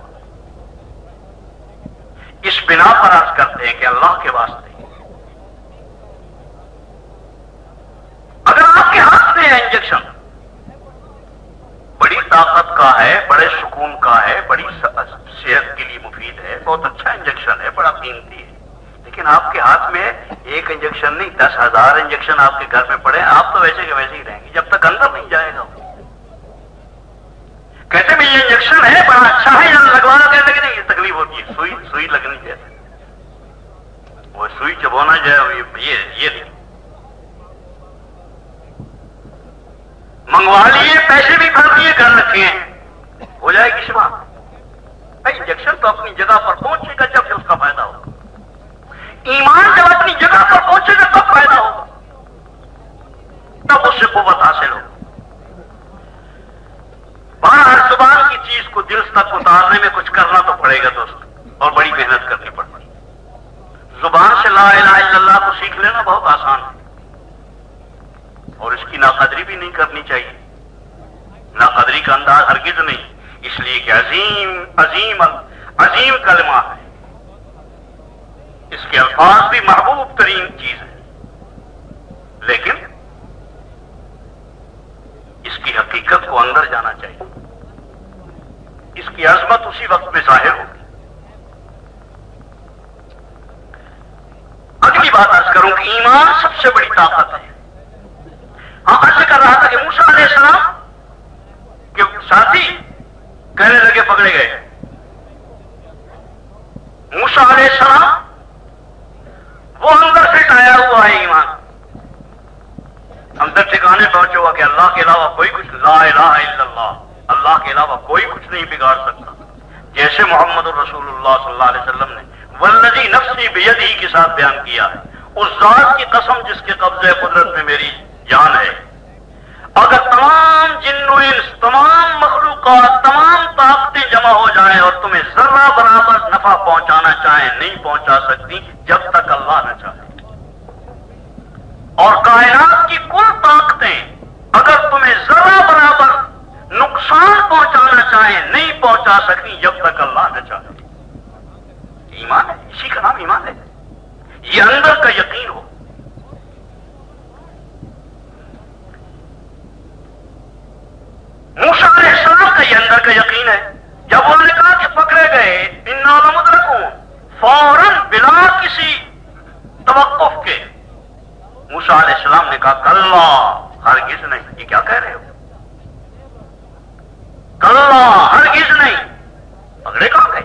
اس بنا پر عرض کرتے ہیں کہ اللہ کے واسطے اگر آپ کے ہاتھ میں ہے انجیکشن، بڑی طاقت کا ہے، بڑے سکون کا ہے، بڑی صحت کے لیے مفید ہے، بہت اچھا انجیکشن ہے، بڑا قیمتی ہے، لیکن آپ کے ہاتھ میں ایک انجیکشن نہیں 10,000 انجیکشن آپ کے گھر میں پڑے، آپ تو ویسے کے ویسے ہی رہیں گے جب تک اندر نہیں جائے گا. کہتے ہیں یہ انجیکشن ہے بڑا اچھا ہے، یہاں لگوانا، کہتے کہ نہیں یہ تکلیف ہوتی ہے، سوئی لگنی چاہیے، وہ سوئی چبونا جائے، یہ نہیں. منگوا لیے، پیسے بھی بھر دیے، گھر رکھے ہیں، ہو جائے گی شفا. انجیکشن تو اپنی جگہ پر پہنچے گا جب اس کا فائدہ ہوگا. ایمان جب اپنی جگہ پر پہنچے گا تب فائدہ ہوگا، تب اس سے قوت حاصل ہوگا. ہر زبان کی چیز کو دل تک اتارنے میں کچھ کرنا تو پڑے گا دوست، اور بڑی محنت کرنی پڑے گی. زبان سے لا الہ الا اللہ کو سیکھ لینا بہت آسان ہے، اور اس کی ناقدری بھی نہیں کرنی چاہیے. ناقدری کا انداز ہرگز نہیں، اس لیے کہ عظیم کلمہ ہے، اس کے الفاظ بھی محبوب ترین چیز ہے، لیکن اس کی حقیقت کو اندر جانا چاہیے. اس کی عظمت اسی وقت میں ظاہر ہوگی. اگلی بات عرض کروں کہ ایمان سب سے بڑی طاقت ہے. عرض کر رہا تھا کہ موسیٰ علیہ السلام کے ساتھی کہنے لگے پکڑے گئے. موسیٰ علیہ السلام وہ اندر سے ٹایا ہوا ہے ایمان. اندر ٹھکانے پہنچا ہوا کہ اللہ کے علاوہ کوئی کچھ، لا الہ الا اللہ، اللہ کے علاوہ کوئی کچھ نہیں بگاڑ سکتا. جیسے محمد الرسول اللہ صلی اللہ علیہ وسلم نے والذی نفسی بیدہ کے ساتھ بیان کیا ہے، اس ذات کی قسم جس کے قبضے قدرت میں میری جان ہے، اگر تمام جن و انس، تمام مخلوقات، تمام طاقتیں جمع ہو جائیں اور تمہیں ذرہ برابر نفع پہنچانا چاہیں نہیں پہنچا سکتی جب تک اللہ نہ چاہے. اور کائنات کی کل طاقتیں اگر تمہیں ذرہ برابر نقصان پہنچانا چاہیں نہیں پہنچا سکتی جب تک اللہ نہ چاہے. ایمان ہے، اسی کا نام ایمان ہے. یہ اندر کا یقین ہو. موسیٰ علیہ السلام کا یہ اندر کا یقین ہے. جب انہوں نے کہا کہ پکڑے گئے انا لمدرکون، فوراً بلا کسی توقف کے موسیٰ علیہ السلام نے کہا کلا، ہرگز نہیں. یہ کیا کہہ رہے ہو؟ کلا، ہرگز نہیں. پکڑے کہاں گئے؟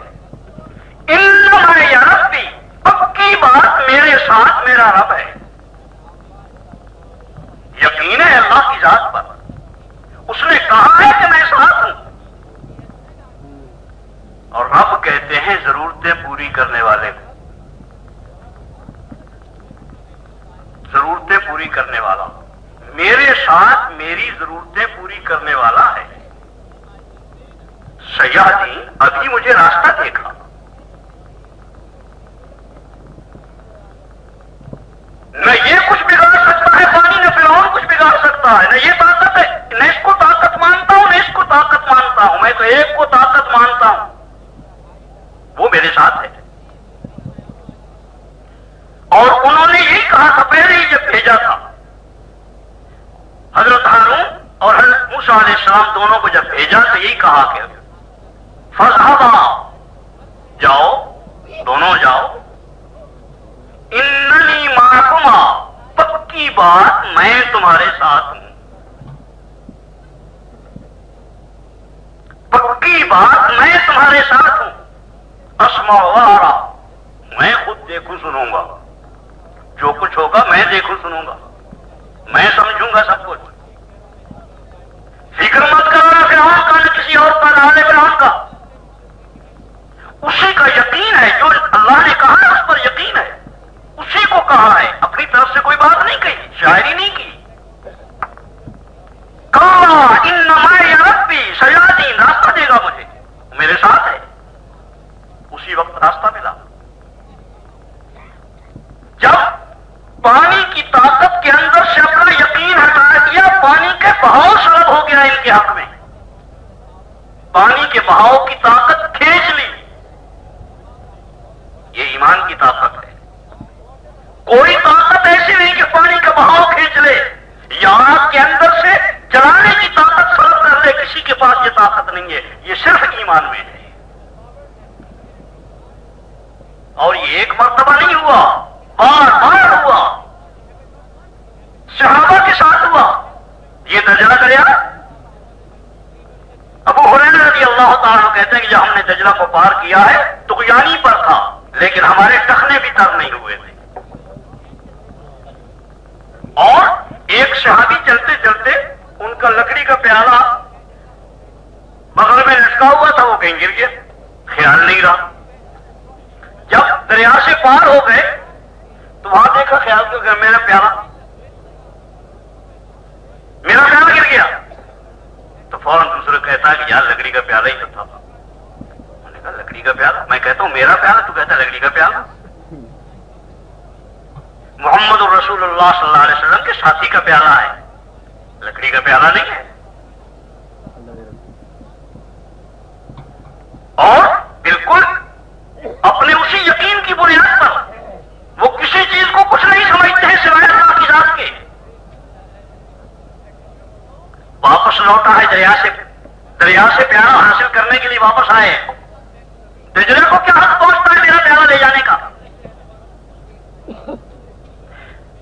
انما یا ربی، پکی بات میرے ساتھ میرا رب ہے. یقین ہے اللہ کی ذات پر. اس نے کہا ہے کہ میں ساتھ ہوں. اور رب کہتے ہیں ضرورتیں پوری کرنے والے کو، ضرورتیں پوری کرنے والا میرے ساتھ میری ضرورتیں پوری کرنے والا ہے. سیادی، ابھی مجھے راستہ دیکھا. نہ یہ کچھ بگاڑ سکتا ہے پانی، نہ فرعون کچھ بگاڑ سکتا ہے. نہ یہ طاقت ہے، نہ اس کو طاقت مانتا ہوں، نہ اس کو طاقت مانتا ہوں. میں تو ایک کو طاقت مانتا ہوں، وہ میرے ساتھ ہے. اور انہوں نے یہی کہا تھا پہلے ہی جب بھیجا تھا. حضرت ہارون اور حضرت موسیٰ علیہ السلام دونوں کو جب بھیجا تو یہی کہا کہ فاذهبا، جاؤ، دونوں جاؤ. اننی معکما، پکی بات میں تمہارے ساتھ ہوں. پکی بات میں تمہارے ساتھ ہوں. اسمع وارا، میں خود دیکھوں سنوں گا. جو کچھ ہوگا میں دیکھوں سنوں گا، میں سمجھوں گا سب کچھ. فکر مت کرنا فرعون کا، نہ کسی اور کا، نہ آل فرعون کا. اسی کا یقین ہے، جو اللہ نے کہا اس پر یقین ہے. اسی کو کہا ہے، اپنی طرف سے کوئی بات نہیں کہی، شاعری نہیں کی. کہا انما یا ربی سیہدین، راستہ دے گا مجھے، میرے ساتھ ہے. اسی وقت راستہ ملا. جب پانی کی طاقت کے اندر سے اپنا یقین ہٹا دیا، پانی کے بہاؤ سلب ہو گیا ان کے حق میں. پانی کے بہاؤ کی طاقت کھینچ لی. یہ ایمان کی طاقت ہے. کوئی طاقت ایسی نہیں کہ پانی کا بہاؤ کھینچ لے یا آگ کے اندر سے جلانے کی طاقت سلب کر لے. کسی کے پاس یہ طاقت نہیں ہے. یہ صرف ایمان میں ہے. اور یہ ایک مرتبہ نہیں ہوا، بار بار ہوا. صحابہ کے ساتھ ہوا. یہ دجلہ دریا، ابو ہریرہ رضی اللہ تعالیٰ کہتے ہیں کہ جب ہم نے دجلہ کو پار کیا ہے طغیانی پر تھا، لیکن ہمارے ٹخنے بھی تر نہیں ہوئے تھے. اور ایک صحابی چلتے چلتے ان کا لکڑی کا پیالہ بغل میں لٹکا ہوا تھا، وہ کہیں گر گیا، خیال نہیں رہا. جب دریا سے پار ہو گئے تو وہاں دیکھا، خیال کیا کہ میرا پیالہ گر گیا. تو فوراً دوسرے کہتا ہے کہ یار لکڑی کا پیالہ ہی تو تھا. میں نے کہا لکڑی کا پیالہ؟ میں کہتا ہوں میرا پیالہ، تو کہتا ہے لکڑی کا پیالہ. محمد الرسول اللہ صلی اللہ علیہ وسلم کے ساتھی کا پیالہ ہے، لکڑی کا پیالہ نہیں ہے. اور بالکل اپنے اسی یقین کی بنیاد پر وہ کسی چیز کو کچھ نہیں سمجھتے ہیں سوائے اللہ کی ذات کے. واپس لوٹا ہے دریا سے پیالہ حاصل کرنے کے لیے واپس آئے. دجلے کو کیا حق پہنچتا ہے میرا پیالہ لے جانے کا؟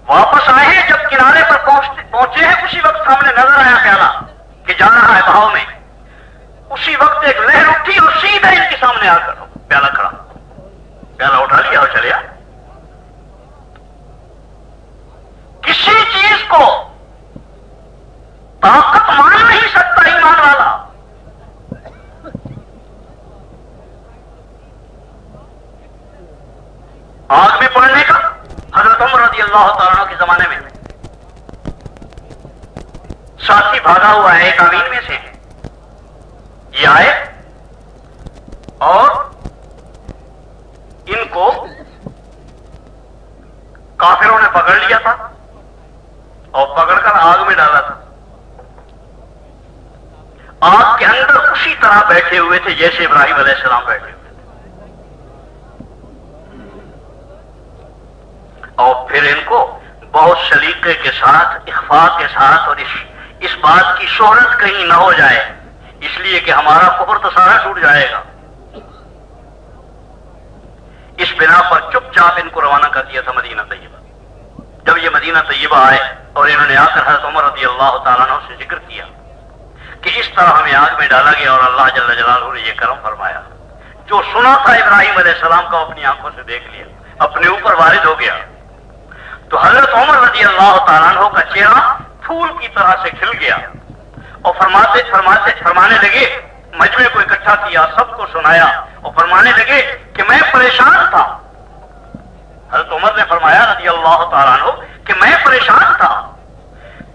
واپس آئے ہیں، جب کنارے پر پہنچے ہیں اسی وقت سامنے نظر آیا پیالہ کہ جا رہا ہے بہاؤ میں. اسی وقت ایک لہر اٹھی اور سیدھا ان کے سامنے آ کر پیالہ کھڑا. پیالہ اٹھا لیا اور چلے آئے. کسی چیز کو طاقت مان نہیں سکتا ایمان والا. آگ میں پڑنے کا حضرت عمر رضی اللہ تعالیٰ عنہ کے زمانے میں ساتھی بھاگا ہوا ہے ایک امین میں سے. یہ آئے اور ان کو کافروں نے پکڑ لیا تھا اور پکڑ کر آگ میں ڈالا تھا. آگ کے اندر اسی طرح بیٹھے ہوئے تھے جیسے ابراہیم علیہ السلام بیٹھے ہوئے تھے. اور پھر ان کو بہت سلیقے کے ساتھ اخفاء کے ساتھ اور اس بات کی شہرت کہیں نہ ہو جائے اس لیے کہ ہمارا کفر تو سارا ٹوٹ جائے گا، اس بنا پر چپ چاپ ان کو روانہ کر دیا تھا مدینہ طیبہ. جب یہ مدینہ طیبہ آئے اور انہوں نے آ کر حضرت عمر رضی اللہ تعالیٰ عنہ سے ذکر کیا کہ اس طرح ہمیں آگ میں ڈالا گیا اور اللہ جل جلالہ نے یہ کرم فرمایا. جو سنا تھا ابراہیم علیہ السلام کا اپنی آنکھوں سے دیکھ لیا، اپنے اوپر وارد ہو گیا. تو حضرت عمر رضی اللہ تعالیٰ عنہ کا چہرہ پھول کی طرح سے کھل گیا اور فرمانے لگے، مجمع کو اکٹھا کیا، سب کو سنایا اور فرمانے لگے کہ میں پریشان تھا. حضرت عمر نے فرمایا رضی اللہ تعالیٰ عنہ کہ میں پریشان تھا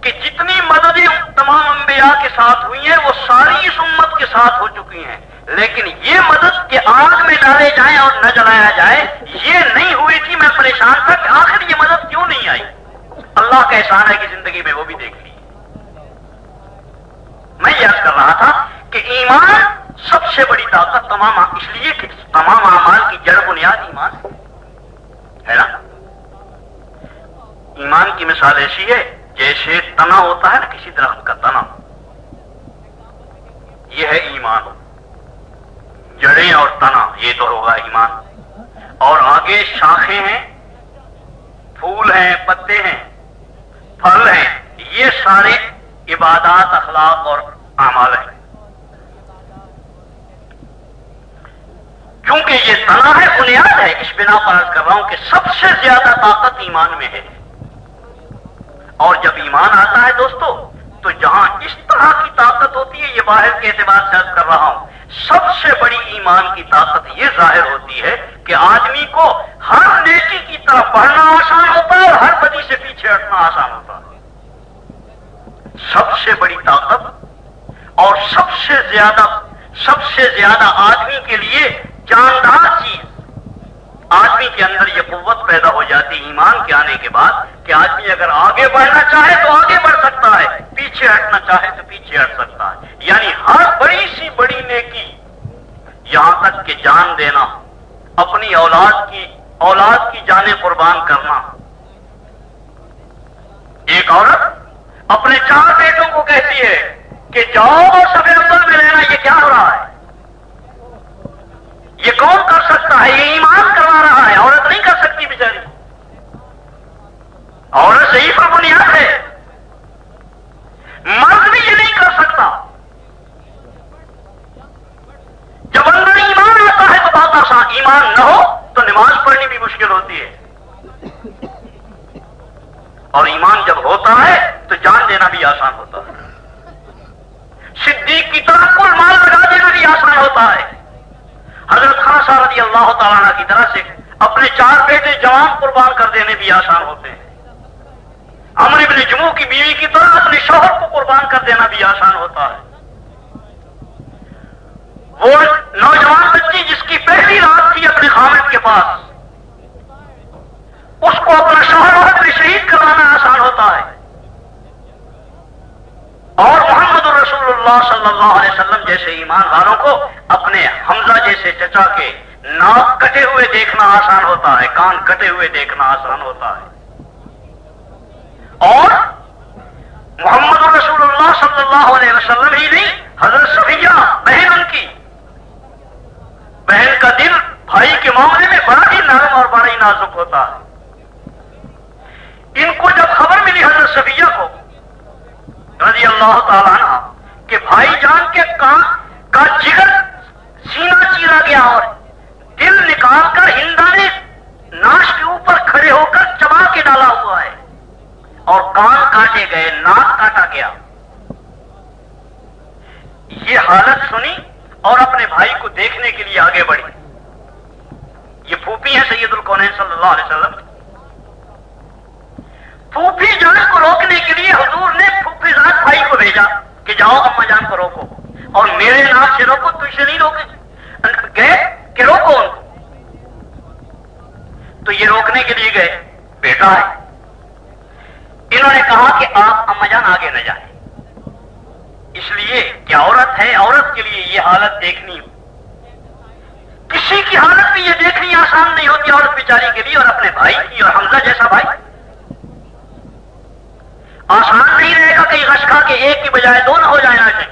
کہ جتنی مددیں تمام انبیاء کے ساتھ ہوئی ہیں وہ ساری اس امت کے ساتھ ہو چکی ہیں، لیکن یہ مدد کہ آگ میں ڈالے جائیں اور نہ جلایا جائے یہ نہیں ہوئی تھی. میں پریشان تھا کہ آخر یہ مدد کیوں نہیں آئی. اللہ کا احسان ہے کہ زندگی میں وہ بھی دیکھ لی. میں یاد کر رہا تھا کہ ایمان سب سے بڑی طاقت تمام، اس لیے کہ تمام اعمال کی جڑ بنیاد ایمان ہے نا. ایمان کی مثال ایسی ہے جیسے تنا ہوتا ہے نا کسی درخت کا تنا، یہ ہے ایمان. جڑیں اور تنا یہ تو ہوگا ایمان، اور آگے شاخیں ہیں، پھول ہیں، پتے ہیں، پھل ہیں، یہ سارے عبادات، اخلاق اور اعمال ہیں. کیونکہ یہ تنا ہے، بنیاد ہے، اس بنا پر عرض کر رہا ہوں کہ سب سے زیادہ طاقت ایمان میں ہے. اور جب ایمان آتا ہے دوستو تو جہاں اس طرح کی طاقت ہوتی ہے، یہ باہر کے اعتبار سے عرض کر رہا ہوں، سب سے بڑی ایمان کی طاقت یہ ظاہر ہوتی ہے کہ آدمی کو ہر نیکی کی طرف بڑھنا آسان ہوتا ہے اور ہر بدی سے پیچھے ہٹنا آسان ہوتا ہے. سب سے بڑی طاقت اور سب سے زیادہ آدمی کے لیے جاندار چیز، آدمی کے اندر یہ قوت پیدا ہو جاتی ایمان کے آنے کے بعد کہ آدمی اگر آگے بڑھنا چاہے تو آگے بڑھ سکتا ہے، پیچھے ہٹنا چاہے تو پیچھے ہٹ سکتا ہے. یعنی ہر بڑی سی بڑی نیکی، یہاں تک کہ جان دینا، اپنی اولاد کی جانیں قربان کرنا. ایک عورت اپنے 4 بیٹوں کو کہتی ہے کہ جاؤ اور سفید افضل میں لینا، یہ کیا ہو رہا ہے؟ یہ کون کر سکتا ہے؟ یہ ایمان کروا رہا ہے، عورت نہیں کر سکتی بیچاری. عورت ضعیف اور بنیاد ہے، مرد بھی یہ نہیں کر سکتا. جب اندر ایمان آتا ہے تو بات آسان، ایمان نہ ہو تو نماز پڑھنی بھی مشکل ہوتی ہے، اور ایمان جب ہوتا ہے تو جان دینا بھی آسان ہوتا ہے. صدیق کی طرح کل مال لگا دینا بھی آسان ہوتا ہے. حضرت خاصہ رضی اللہ تعالیٰ عنہ کی طرح سے اپنے 4 بیٹے جوان قربان کر دینے بھی آسان ہوتے ہیں. عمرو بن جموح کی بیوی کی طرح اپنے شوہر کو قربان کر دینا بھی آسان ہوتا ہے. وہ نوجوان بچی جس کی پہلی رات تھی اپنے خامد کے پاس، اس کو اپنا شوہر عہد میں شہید کروانا آسان ہوتا ہے. اور محمد رسول اللہ صلی اللہ علیہ وسلم جیسے ایمان والوں کو اپنے حمزہ جیسے چچا کے ناک کٹے ہوئے دیکھنا آسان ہوتا ہے، کان کٹے ہوئے دیکھنا آسان ہوتا ہے. اور محمد رسول اللہ صلی اللہ علیہ وسلم ہی نہیں، حضرت صفیہ بہن، ان کی بہن کا دل بھائی کے معاملے میں بڑا ہی نرم اور بڑا ہی نازک ہوتا ہے. ان کو جب خبر ملی حضرت صفیہ کو رضی اللہ تعالیٰ عنہ کہ بھائی جان کے کا جگر سینہ چیرا گیا اور دل نکال کر ہندا نے ناش کے اوپر کھڑے ہو کر چبا کے ڈالا ہوا ہے اور کان کاٹے گئے، ناک کاٹا گیا، یہ حالت سنی اور اپنے بھائی کو دیکھنے کے لیے آگے بڑھی. یہ پھوپھی ہے سید الکونین صلی اللہ علیہ وسلم. پھوپھی جان کو روکنے کے لیے حضور نے پھوپھی زاد بھائی کو بھیجا کہ جاؤ اما جان کو روکو، اور میرے نام سے روکو، تجھ سے نہیں روکے گئے کہ روکو ان کو. تو یہ روکنے کے لیے گئے. بیٹا ہے. انہوں نے کہا کہ آپ اما جان آگے نہ جائیں، اس لیے کہ عورت ہے، عورت کے لیے یہ حالت دیکھنی ہو. کسی کی حالت بھی یہ دیکھنی آسان نہیں ہوتی عورت بیچاری کے لیے، اور اپنے بھائی کی، اور حمزہ جیسا بھائی آسان نہیں رہے گا کہیں غش کھا کے ایک کی بجائے دو نہ ہو جائیں آج.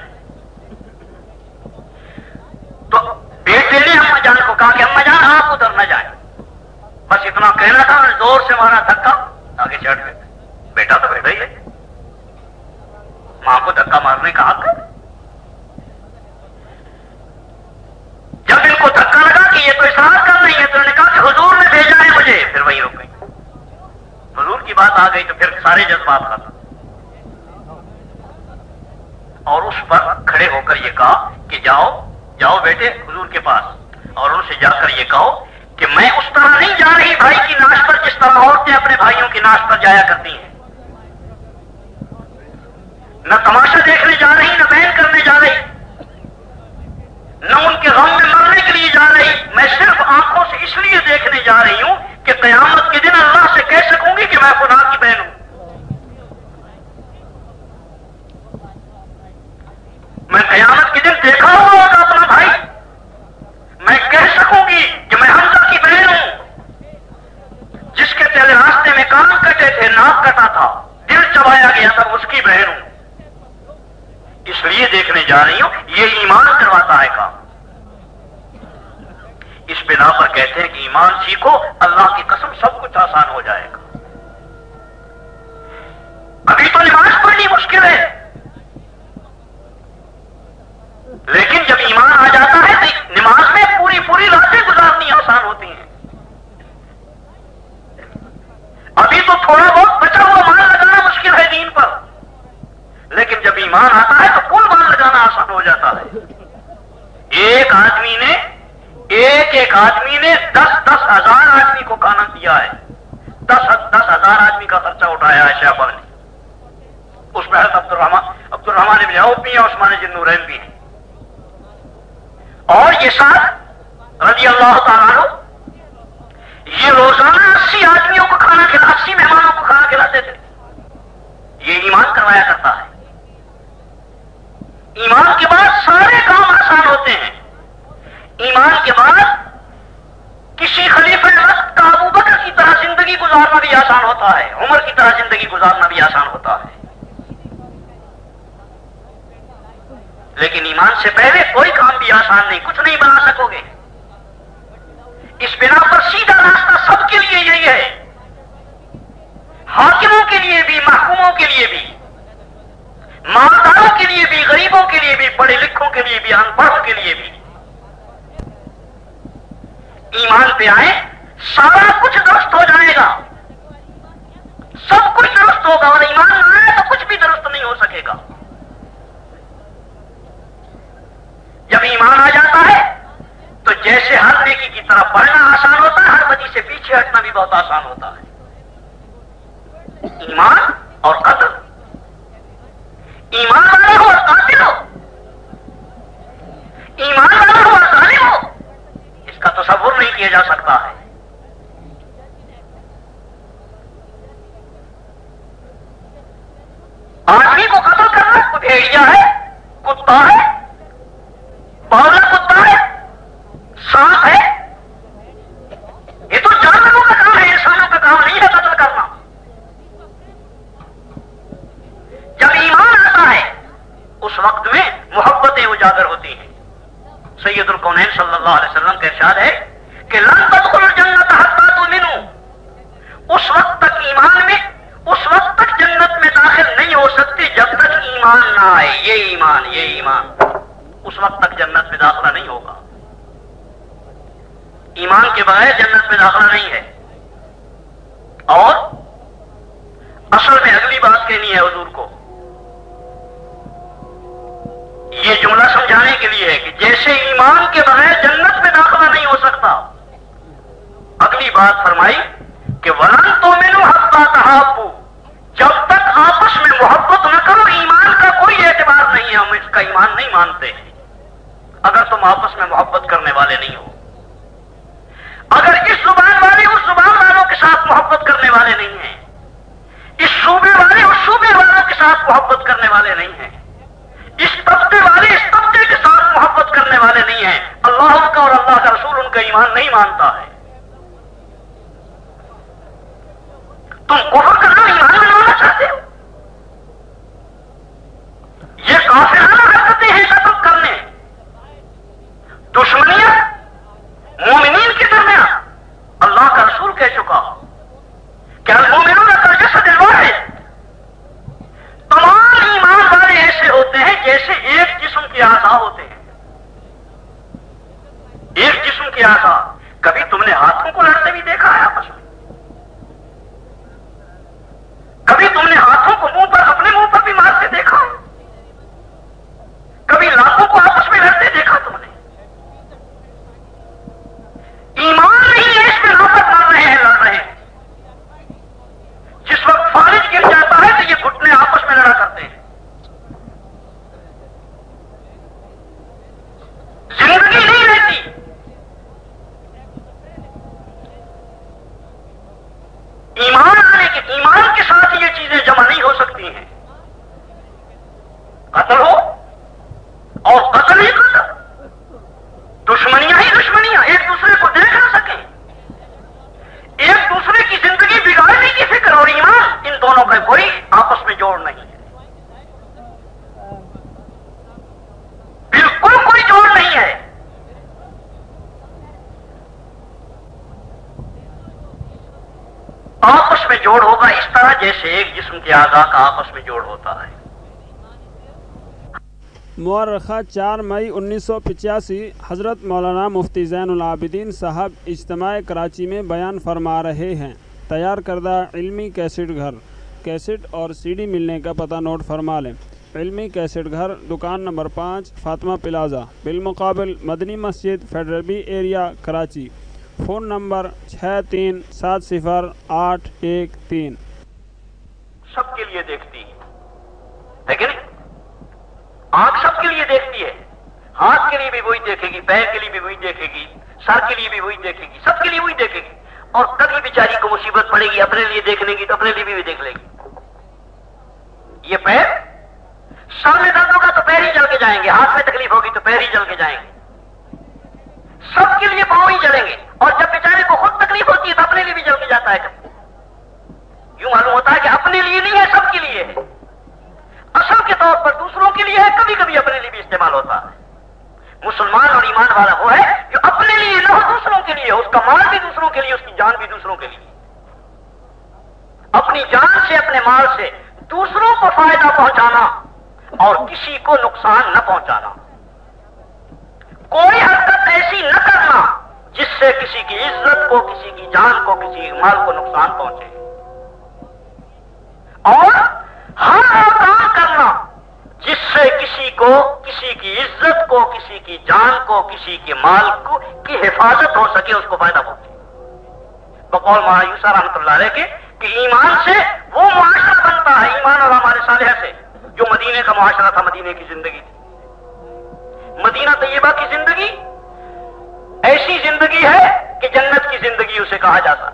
تو بیٹے نے اما جان کو کہا کہ اما جان آپ ادھر نہ جائیں. بس اتنا کہنا تھا، زور سے مارا دھکا، آگے چڑھ گئے. بیٹا تو بیٹا ہی ہے، ماں کو دھکا مارنے کا حق ہے. جب ان کو دھکا لگا کہ یہ تو اصرار کر رہی ہے تو انہوں نے کہا کہ حضور نے بھیجا ہے مجھے. پھر وہیں رک گئی. حضور کی بات آ گئی تو پھر سارے جذبات ختم. اور اس پر کھڑے ہو کر یہ کہا کہ جاؤ جاؤ بیٹے حضور کے پاس، اور ان سے جا کر یہ کہو کہ میں اس طرح نہیں جا رہی بھائی کی ناش پر جس طرح عورتیں اپنے بھائیوں کی ناش پر جایا کرتی ہیں. نہ تماشا دیکھنے جا رہی، نہ بہن کرنے جا رہی، نہ ان کے غم میں مرنے کے لیے جا رہی. میں صرف آنکھوں سے اس لیے دیکھنے جا رہی ہوں کہ قیامت کے دن اللہ سے کہہ سکوں گی کہ میں خدا کی بہن ہوں. میں قیامت کے دن دیکھا ہوا ہوگا اپنا بھائی، میں کہہ سکوں گی کہ میں حمزہ کی بہن ہوں. جس کے تیرے راستے میں کان کٹے تھے، ناک کٹا تھا، دل چبایا گیا تھا، اس کی بہن ہوں. اس لیے دیکھنے جا رہی ہوں. یہ ایمان کرواتا ہے کام. اس بنا پر کہتے ہیں کہ ایمان سیکھو، اللہ کی قسم سب کچھ آسان ہو جائے گا. ابھی تو نماز پڑھنی مشکل ہے، لیکن جب ایمان آ جاتا ہے تو نماز میں پوری راتیں گزارنی آسان ہوتی ہیں. ابھی تو تھوڑا بہت بچا ہوا مال لگانا مشکل ہے دین پر، لیکن جب ایمان آتا ہے تو کل مال لگانا آسان ہو جاتا ہے. ایک آدمی نے 10 ہزار آدمی کو کھانا دیا ہے. 10 ہزار آدمی کا خرچہ اٹھایا ہے شہبہ نے. اس میں حضرت عبدالرحمان بن عوف بھی ہیں، عثمان ذی النورین بھی ہیں، اور یہ ساتھ رضی اللہ تعالیٰ عنہ یہ روزانہ 80 آدمیوں کو کھانا 80 مہمانوں کو کھانا کھلاتے تھے. یہ ایمان کروایا کرتا ہے. ایمان کے بعد سارے کام آسان ہوتے ہیں. ایمان کے بعد کسی خلیفہ وقت کا ابو بکر کی طرح زندگی گزارنا بھی آسان ہوتا ہے، عمر کی طرح زندگی گزارنا بھی آسان ہوتا ہے. لیکن ایمان سے پہلے کوئی کام بھی آسان نہیں، کچھ نہیں بنا سکو گے. اس بنا پر سیدھا راستہ سب کے لیے یہی ہے، حاکموں کے لیے بھی، محکوموں کے لیے بھی، مالداروں کے لیے بھی، غریبوں کے لیے بھی، پڑھے لکھوں کے لیے بھی، ان پڑھوں کے لیے بھی. ایمان پہ آئے، سارا کچھ درست ہو جائے گا، سب کچھ درست ہوگا. اور ایمان نہ آئے تو کچھ بھی درست نہیں ہو سکے گا. جب ایمان آ جاتا ہے تو جیسے ہر نیکی کی طرف بڑھنا آسان ہوتا ہے، ہر بدی سے پیچھے ہٹنا بھی بہت آسان ہوتا ہے. ایمان اور قتل، ایمان والا ہو اور قاتل ہو، ایمان والا ہو اور ظالم ہو، اس کا تصور نہیں کیا جا سکتا ہے. آدمی کو قتل کرنا کوئی بھیڑیا ہے، کتا ہے، باولا کتا ہے، سانپ ہے، یہ تو جانوروں کا کام ہے، انسانوں کا کام نہیں ہے قتل کرنا. جب ایمان آتا ہے اس وقت میں محبتیں اجاگر ہوتی ہیں. سید الکونین صلی اللہ علیہ وسلم کا ارشاد ہے کہ لن تدخلوا الجنت حتی تؤمنوا. اس وقت تک ایمان میں، اس وقت تک جنت میں داخل نہیں ہو سکتے جب تک ایمان نہ آئے. یہ ایمان اس وقت تک جنت میں داخلہ نہیں ہوگا. ایمان کے بغیر جنت میں داخلہ نہیں ہے. اور اصل میں اگلی بات کہنی ہے حضور کو. یہ جملہ سمجھانے کے لیے ہے کہ جیسے ایمان کے بغیر جنت میں داخلہ نہیں ہو سکتا، اگلی بات فرمائی کہ وَلَن تُؤْمِنُوا حَتَّىٰ تَحَابُّوا، جب تک آپس میں محبت نہ کرو ایمان کا کوئی اعتبار نہیں ہے، ہم اس کا ایمان نہیں مانتے ہیں اگر تم آپس میں محبت کرنے والے نہیں ہو، اگر اس زبان والے اس زبان والوں کے ساتھ محبت کرنے والے نہیں ہیں، اس صوبے والے اس صوبے والوں کے ساتھ محبت کرنے والے نہیں ہیں، اس طبقے والے اس طبقے کے ساتھ محبت کرنے والے نہیں ہیں، اللہ ان کا اور اللہ کا رسول ان کا ایمان نہیں مانتا ہے۔ تم کفر کرنا ایمان میں لانا چاہتے ہو، یہ کافرانہ حرکتیں ہیں ختم کرنے، دشمنیاں مومنین کے درمیان۔ اللہ کا رسول کہہ چکا کہ المومنون کالجسد الواحد، تمام ایمان والے ایسے ہوتے ہیں جیسے ایک جسم کے اعضاء ہوتے ہیں، ایک جسم کے اعضاء۔ کبھی تم نے ہاتھوں کو لڑتے بھی دیکھا ہے آپس میں؟ کبھی تم نے ہاتھوں کو منہ پر اپنے منہ پر بھی مارتے دیکھا؟ کبھی لاکھوں کو آپس میں لڑتے دیکھا تم نے؟ ایمان نہیں ہے اس میں نفرت مار رہے ہیں، لڑ رہے ہیں۔ جس وقت فارج گر جاتا ہے تو یہ گھٹنے آپس میں لڑا کرتے ہیں۔ زندگی نہیں رہتی۔ ایمان کے ساتھ یہ چیزیں جمع نہیں ہو سکتی ہیں۔ قتل ہو اور قتل ہی قتل، دشمنیاں ہی دشمنیاں، ایک دوسرے کو دیکھ نہ سکیں، ایک دوسرے کی زندگی بگاڑنے کی فکر اور ایمان، ان دونوں کا کوئی آپس میں جوڑ نہیں ہے، بالکل کوئی جوڑ نہیں ہے۔ آپس میں جوڑ ہوگا اس طرح جیسے ایک جسم کے اعضاء کا آپس میں جوڑ ہوتا ہے۔ مورخہ 4 مئی 1985 حضرت مولانا مفتی زین العابدین صاحب اجتماع کراچی میں بیان فرما رہے ہیں۔ تیار کردہ علمی کیسٹ گھر، کیسٹ اور سی ڈی ملنے کا پتہ نوٹ فرما لیں۔ علمی کیسٹ گھر، دکان نمبر 5 فاطمہ پلازا، بالمقابل مدنی مسجد، federal be area, Karachi. Phone number 63708113۔ سب کے لیے دیکھتی ہے کہ نہیں؟ آنکھ سب کے لیے دیکھتی ہے، ہاتھ کے لیے بھی وہی دیکھے گی، پیر کے لیے بھی وہی دیکھے گی، سر کے لیے بھی وہی دیکھے گی، سب کے لیے وہی دیکھے گی۔ اور کبھی بیچاری کو مصیبت پڑے گی اپنے لیے دیکھنے کی تو اپنے لیے بھی دیکھ لے گی۔ یہ پیر، سر میں درد ہوگا تو پیر ہی جل کے جائیں گے، ہاتھ میں تکلیف ہوگی تو پیر ہی جل کے جائیں گے، سب کے لیے پاؤں ہی جلیں گے۔ اور جب بیچارے کو خود تکلیف ہوتی ہے تو اپنے لیے بھی جل کے جاتا ہے۔ یوں معلوم ہوتا ہے کہ اپنے لیے نہیں ہے، سب کے لیے ہے۔ اصل کے طور پر دوسروں کے لیے ہے، کبھی کبھی اپنے لیے بھی استعمال ہوتا ہے۔ مسلمان اور ایمان والا وہ ہے جو اپنے لیے نہ ہو، دوسروں کے لیے، اس کا مال بھی دوسروں کے لیے، اس کی جان بھی دوسروں کے لیے۔ اپنی جان سے، اپنے مال سے دوسروں کو فائدہ پہنچانا اور کسی کو نقصان نہ پہنچانا۔ کوئی حرکت ایسی نہ کرنا جس سے کسی کی عزت کو، کسی کی جان کو، کسی کے مال کو نقصان پہنچے، اور ہر وہ کام کرنا جس سے کسی کو، کسی کی عزت کو، کسی کی جان کو، کسی کے مال کو کی حفاظت ہو سکے، اس کو فائدہ پہنچے۔ بقول مولانا یوسف رحمۃ اللہ علیہ کے کہ ایمان سے وہ معاشرہ بنتا ہے، ایمان اور ہمارے صالحہ سے، جو مدینے کا معاشرہ تھا، مدینے کی زندگی تھی۔ مدینہ طیبہ کی زندگی ایسی زندگی ہے کہ جنت کی زندگی اسے کہا جاتا ہے،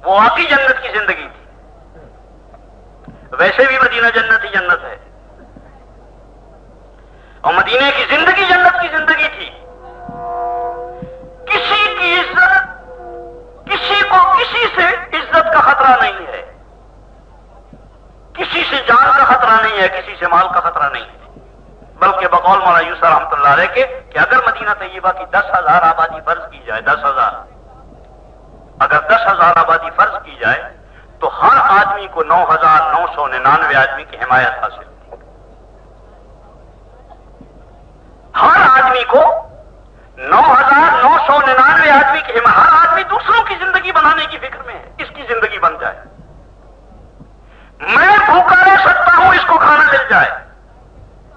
وہ واقعی جنت کی زندگی تھی۔ ویسے بھی مدینہ جنت ہی جنت ہے، اور مدینے کی زندگی جنت کی زندگی تھی۔ کسی کی عزت، کسی کو کسی سے عزت کا خطرہ نہیں ہے، کسی سے جان کا خطرہ نہیں ہے، کسی سے مال کا خطرہ نہیں ہے، بلکہ بقول مولانا یوسف رحمۃ اللہ علیہ کے کہ اگر مدینہ طیبہ کی 10,000 آبادی فرض کی جائے، 10,000، اگر 10,000 آبادی فرض کی جائے تو ہر آدمی کو 9,999 آدمی کی حمایت حاصل ہوتی، ہر آدمی کو 9,999 آدمی کی حمایت۔ ہر آدمی دوسروں کی زندگی بنانے کی فکر میں ہے، اس کی زندگی بن جائے، میں بھوکا رہ سکتا ہوں، اس کو کھانا مل جائے،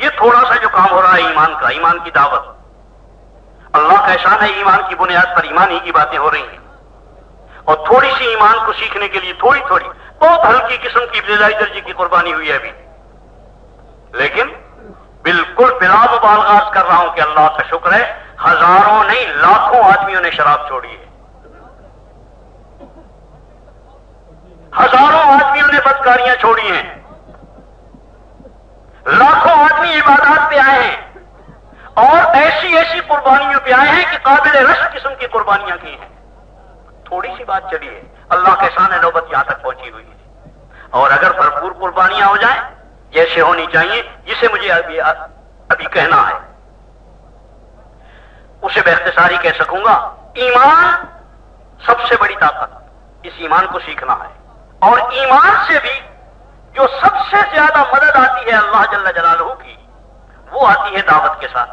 یہ تھوڑا سا جو کام ہو رہا ہے ایمان کا، ایمان کی دعوت، اللہ کا احسان ہے ایمان کی بنیاد پر ایمان ہی کی باتیں ہو رہی ہیں، اور تھوڑی سی ایمان کو سیکھنے کے لیے تھوڑی بہت ہلکی قسم کی ابتدائی درجے کی قربانی ہوئی ہے ابھی، لیکن بالکل بلا مبالغہ عرض کر رہا ہوں کہ اللہ کا شکر ہے ہزاروں نہیں لاکھوں آدمیوں نے شراب چھوڑی ہے، ہزاروں آدمیوں نے بدکاریاں چھوڑی ہیں، لاکھوں آدمی عبادات پہ آئے ہیں، اور ایسی قربانیوں پہ آئے ہیں کہ قابل رشک قسم کی قربانیاں کی ہیں۔ تھوڑی سی بات چلی ہے، اللہ کے سامنے نوبت یہاں تک پہنچی ہوئی ہے، اور اگر بھرپور قربانیاں ہو جائیں جیسے ہونی چاہیے، جسے مجھے ابھی کہنا ہے اسے میں اختصاری کہہ سکوں گا، ایمان سب سے بڑی طاقت، اس ایمان کو سیکھنا ہے، اور ایمان سے بھی جو سب سے زیادہ مدد آتی ہے اللہ جل جلالہ کی، وہ آتی ہے دعوت کے ساتھ۔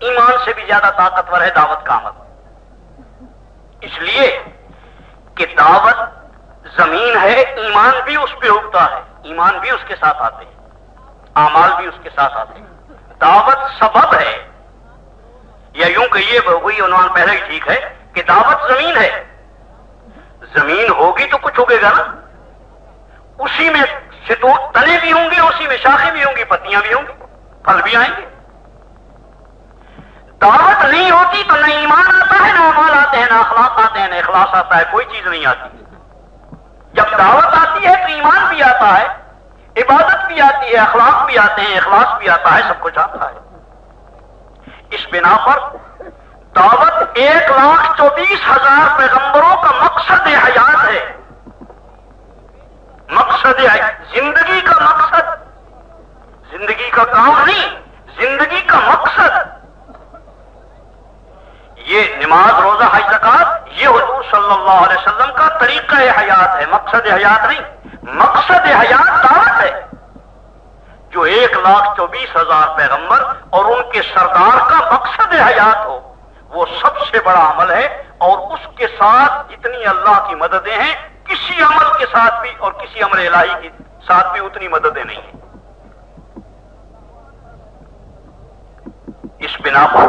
ایمان سے بھی زیادہ طاقتور ہے دعوت کا عمل، اس لیے کہ دعوت زمین ہے، ایمان بھی اس پہ اگتا ہے، ایمان بھی اس کے ساتھ آتے ہیں، اعمال بھی اس کے ساتھ آتے ہیں۔ دعوت سبب ہے، یا یوں کہیے وہی عنوان پہلے ہی ٹھیک ہے کہ دعوت زمین ہے، زمین ہوگی تو کچھ اگے گا نا، اسی میں تنے بھی ہوں گے، اسی میں شاخیں بھی ہوں گی، پتیاں بھی ہوں گی، پھل بھی آئیں گے۔ دعوت نہیں ہوتی تو نہ ایمان آتا ہے، نہ اعمال آتے ہیں، نہ اخلاق آتے ہیں، نہ اخلاص آتا ہے، کوئی چیز نہیں آتی۔ جب دعوت آتی ہے تو ایمان بھی آتا ہے، عبادت بھی آتی ہے، اخلاق بھی آتے ہیں، اخلاص بھی آتا ہے، سب کچھ آتا ہے۔ اس بنا پر دعوت 1,24,000 پیغمبروں کا مقصد حیات ہے، مقصد زندگی کا مقصد، زندگی کا کام نہیں، زندگی کا مقصد۔ یہ نماز، روزہ، حج، زکات، یہ حضور صلی اللہ علیہ وسلم کا طریقہ حیات ہے، مقصد حیات نہیں۔ مقصد حیات دعوت ہے، جو 1,24,000 پیغمبر اور ان کے سردار کا مقصد حیات ہو، وہ سب سے بڑا عمل ہے، اور اس کے ساتھ جتنی اللہ کی مددیں ہیں، کسی عمل کے ساتھ بھی اور کسی امر الہی کے ساتھ بھی اتنی مددیں نہیں ہیں۔ اس بنا پر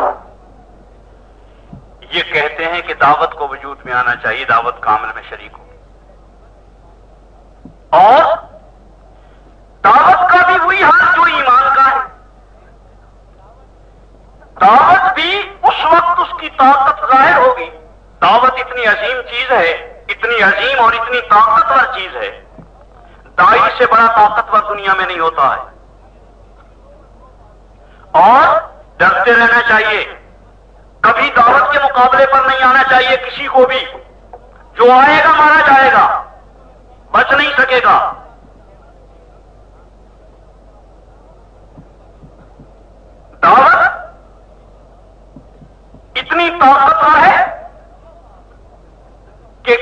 یہ کہتے ہیں کہ دعوت کو وجود میں آنا چاہیے، دعوت کا عمل میں شریک ہو، اور دعوت کا بھی وہی حال جو ایمان کا ہے۔ دعوت بھی اس وقت اس کی طاقت ظاہر ہوگی، دعوت اتنی عظیم چیز ہے، اتنی عظیم اور اتنی طاقتور چیز ہے، داعی سے بڑا طاقتور دنیا میں نہیں ہوتا ہے، اور ڈرتے رہنا چاہیے، کبھی دعوت کے مقابلے پر نہیں آنا چاہیے کسی کو بھی، جو آئے گا مارا جائے گا، بچ نہیں سکے گا۔ دعوت اتنی طاقتور ہے کہ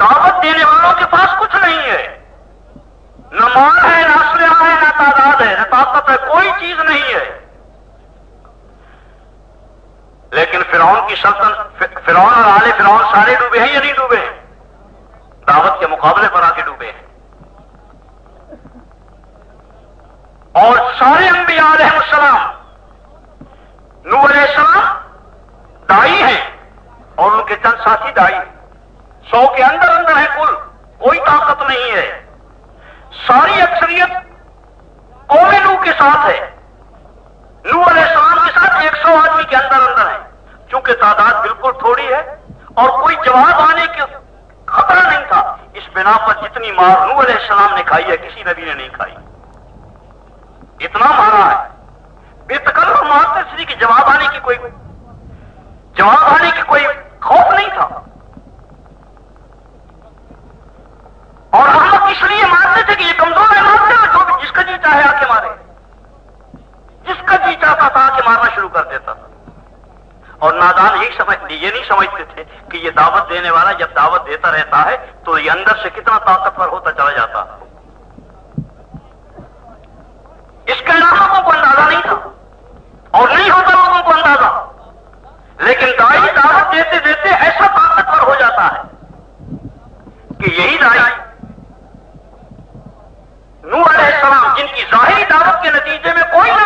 دعوت دینے والوں کے پاس کچھ نہیں ہے، نہ مال ہے، نہ اسلحہ ہے، نہ تعداد ہے، نہ طاقت ہے، کوئی چیز نہیں ہے۔ لیکن فرعون کی سلطنت، فرعون اور آل فرعون سارے ڈوبے ہیں یا نہیں ڈوبے ہیں؟ دعوت کے مقابلے پر آ کے ڈوبے ہیں، اور سارے انبیاء علیہ السلام، نوح علیہ السلام داعی ہیں، اور ان کے چند ساتھی داعی ہیں، 100 کے اندر اندر ہے کل، کوئی طاقت نہیں ہے، ساری اکثریت قوم نوح کے ساتھ ہے، نوح علیہ السلام کے ساتھ 100 آدمی کے اندر اندر ہے، چونکہ تعداد بالکل تھوڑی ہے اور کوئی جواب آنے کی خطرہ نہیں تھا، اس بنا پر جتنی مار نوح علیہ السلام نے کھائی ہے کسی نبی نے نہیں کھائی، اتنا مارا ہے، بے تکلف مارتے اس لیے کہ جواب آنے کی کوئی خوف نہیں تھا، اور ہم لوگ اس لیے مارتے تھے کہ یہ کمزور ہے، مارتے ہیں، جو جس کا جی چاہے آ کے مارے، جس کا جی چاہتا تھا آ کے مارنا شروع کر دیتا تھا، اور نادان یہ نہیں سمجھتے تھے کہ یہ دعوت دینے والا جب دعوت دیتا رہتا ہے تو یہ اندر سے کتنا طاقتور ہوتا چلا جاتا، اس کا لوگوں کو اندازہ نہیں تھا، اور نہیں ہوتا لوگوں کو اندازہ، لیکن داعی دعوت دیتے دیتے ایسا طاقتور ہو جاتا ہے کہ یہی داعی نوح علیہ السلام، جن کی ظاہری دعوت کے نتیجے میں کوئی نہ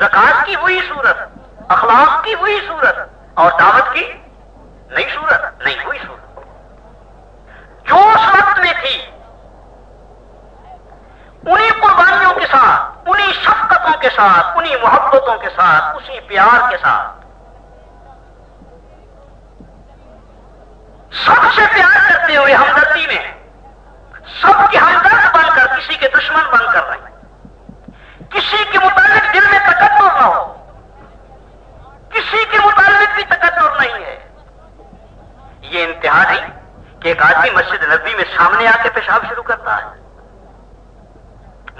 زکات کی وہی صورت، اخلاق کی وہی صورت، اور دعوت کی نئی صورت، نہیں وہی صورت جو اس وقت میں تھی، انہی قربانیوں کے ساتھ، انہی شفقتوں کے ساتھ، انہی محبتوں کے ساتھ، اسی پیار کے ساتھ، سب سے پیار کرتے ہوئے ہمدردی میں، سب کے ہمدرد بن کر، کسی کے دشمن بن کر رہے ہیں، کسی کے متعلق دل میں تکبر نہ ہو، کسی کے متعلق بھی تکبر نہیں ہے۔ یہ انتہا نہیں کہ ایک آدمی مسجد نبوی میں سامنے آ کے پیشاب شروع کرتا ہے،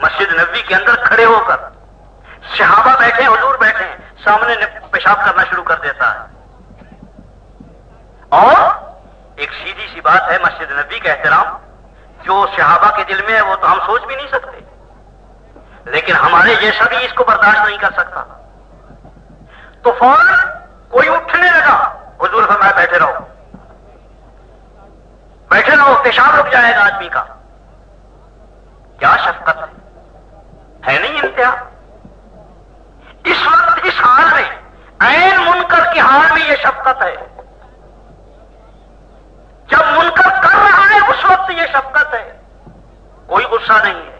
مسجد نبوی کے اندر کھڑے ہو کر، صحابہ بیٹھے، حضور بیٹھے، سامنے پیشاب کرنا شروع کر دیتا ہے۔ اور ایک سیدھی سی بات ہے، مسجد نبوی کا احترام جو صحابہ کے دل میں ہے وہ تو ہم سوچ بھی نہیں سکتے، لیکن ہمارے جیسا بھی اس کو برداشت نہیں کر سکتا۔ تو فوراً کوئی اٹھنے لگا، حضور فرمایا بیٹھے رہو، بیٹھے رہو، پیشاب رک جائے گا آدمی کا۔ کیا شفقت ہے نہیں انتہا؟ اس وقت اس حال میں، عین منکر کے حال میں یہ شفقت ہے، جب منکر کر رہا ہے اس وقت یہ شفقت ہے، کوئی غصہ نہیں ہے،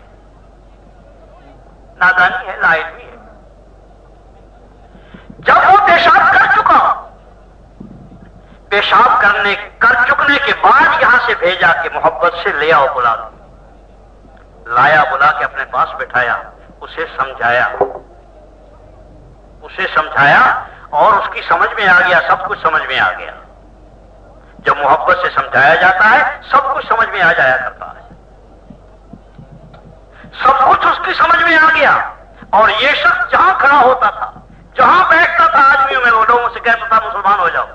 نادانی ہے، لا علمی ہے۔ جب وہ پیشاب کر چکا، پیشاب کر چکنے کے بعد یہاں سے بھیجا کہ محبت سے لے آؤ، بلا دو، لایا، بلا کے اپنے پاس بٹھایا، اسے سمجھایا اور اس کی سمجھ میں آ گیا، سب کچھ سمجھ میں آ گیا۔ جب محبت سے سمجھایا جاتا ہے سب کچھ سمجھ میں آ جایا کرتا ہے، سب کچھ اس کی سمجھ میں آ گیا۔ اور یہ شخص جہاں کھڑا ہوتا تھا، جہاں بیٹھتا تھا آدمیوں میں، وہ لوگوں سے کہتا تھا مسلمان ہو جاؤ۔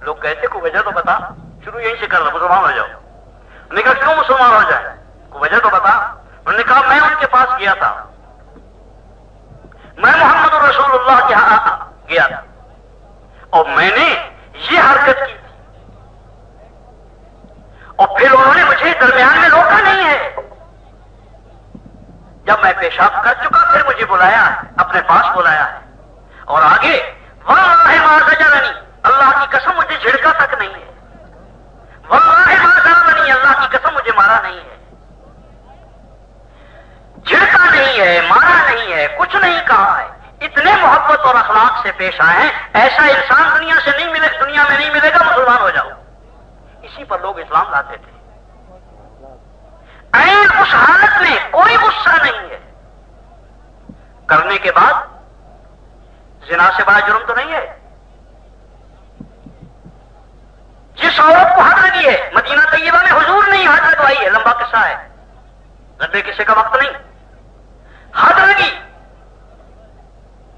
لوگ کہتے کوئی وجہ تو بتا، شروع یہیں سے کر رہا، مسلمان ہو جاؤ۔ انہوں نے کہا کیوں مسلمان ہو جائے، کوئی وجہ تو بتا۔ انہوں نے کہا میں ان کے پاس گیا تھا، میں محمد رسول اللہ کے ہاں گیا تھا اور میں نے یہ حرکت کی اور پھر انہوں نے مجھے درمیان میں روکا نہیں ہے۔ جب میں پیشاب کر چکا پھر مجھے بلایا، اپنے پاس بلایا ہے، اور آگے واللہ ما زجرنی، اللہ کی قسم مجھے جھڑکا تک نہیں ہے، واللہ ما ضربنی، اللہ کی قسم مجھے مارا نہیں ہے، جھڑکا نہیں ہے، مارا نہیں ہے، کچھ نہیں کہا ہے۔ اتنے محبت اور اخلاق سے پیش آئے ہیں، ایسا انسان دنیا میں نہیں ملے گا، مسلمان ہو جاؤ۔ اسی پر لوگ اسلام لاتے تھے۔ عین اس حالت میں کوئی غصہ نہیں ہے، کرنے کے بعد زنا سے بڑا جرم تو نہیں ہے۔ جس عورت کو حد لگی ہے، مدینہ طیبہ میں حضور نے حد لگوائی ہے، لمبا قصہ ہے، لمبے قصے کا وقت نہیں، حد لگی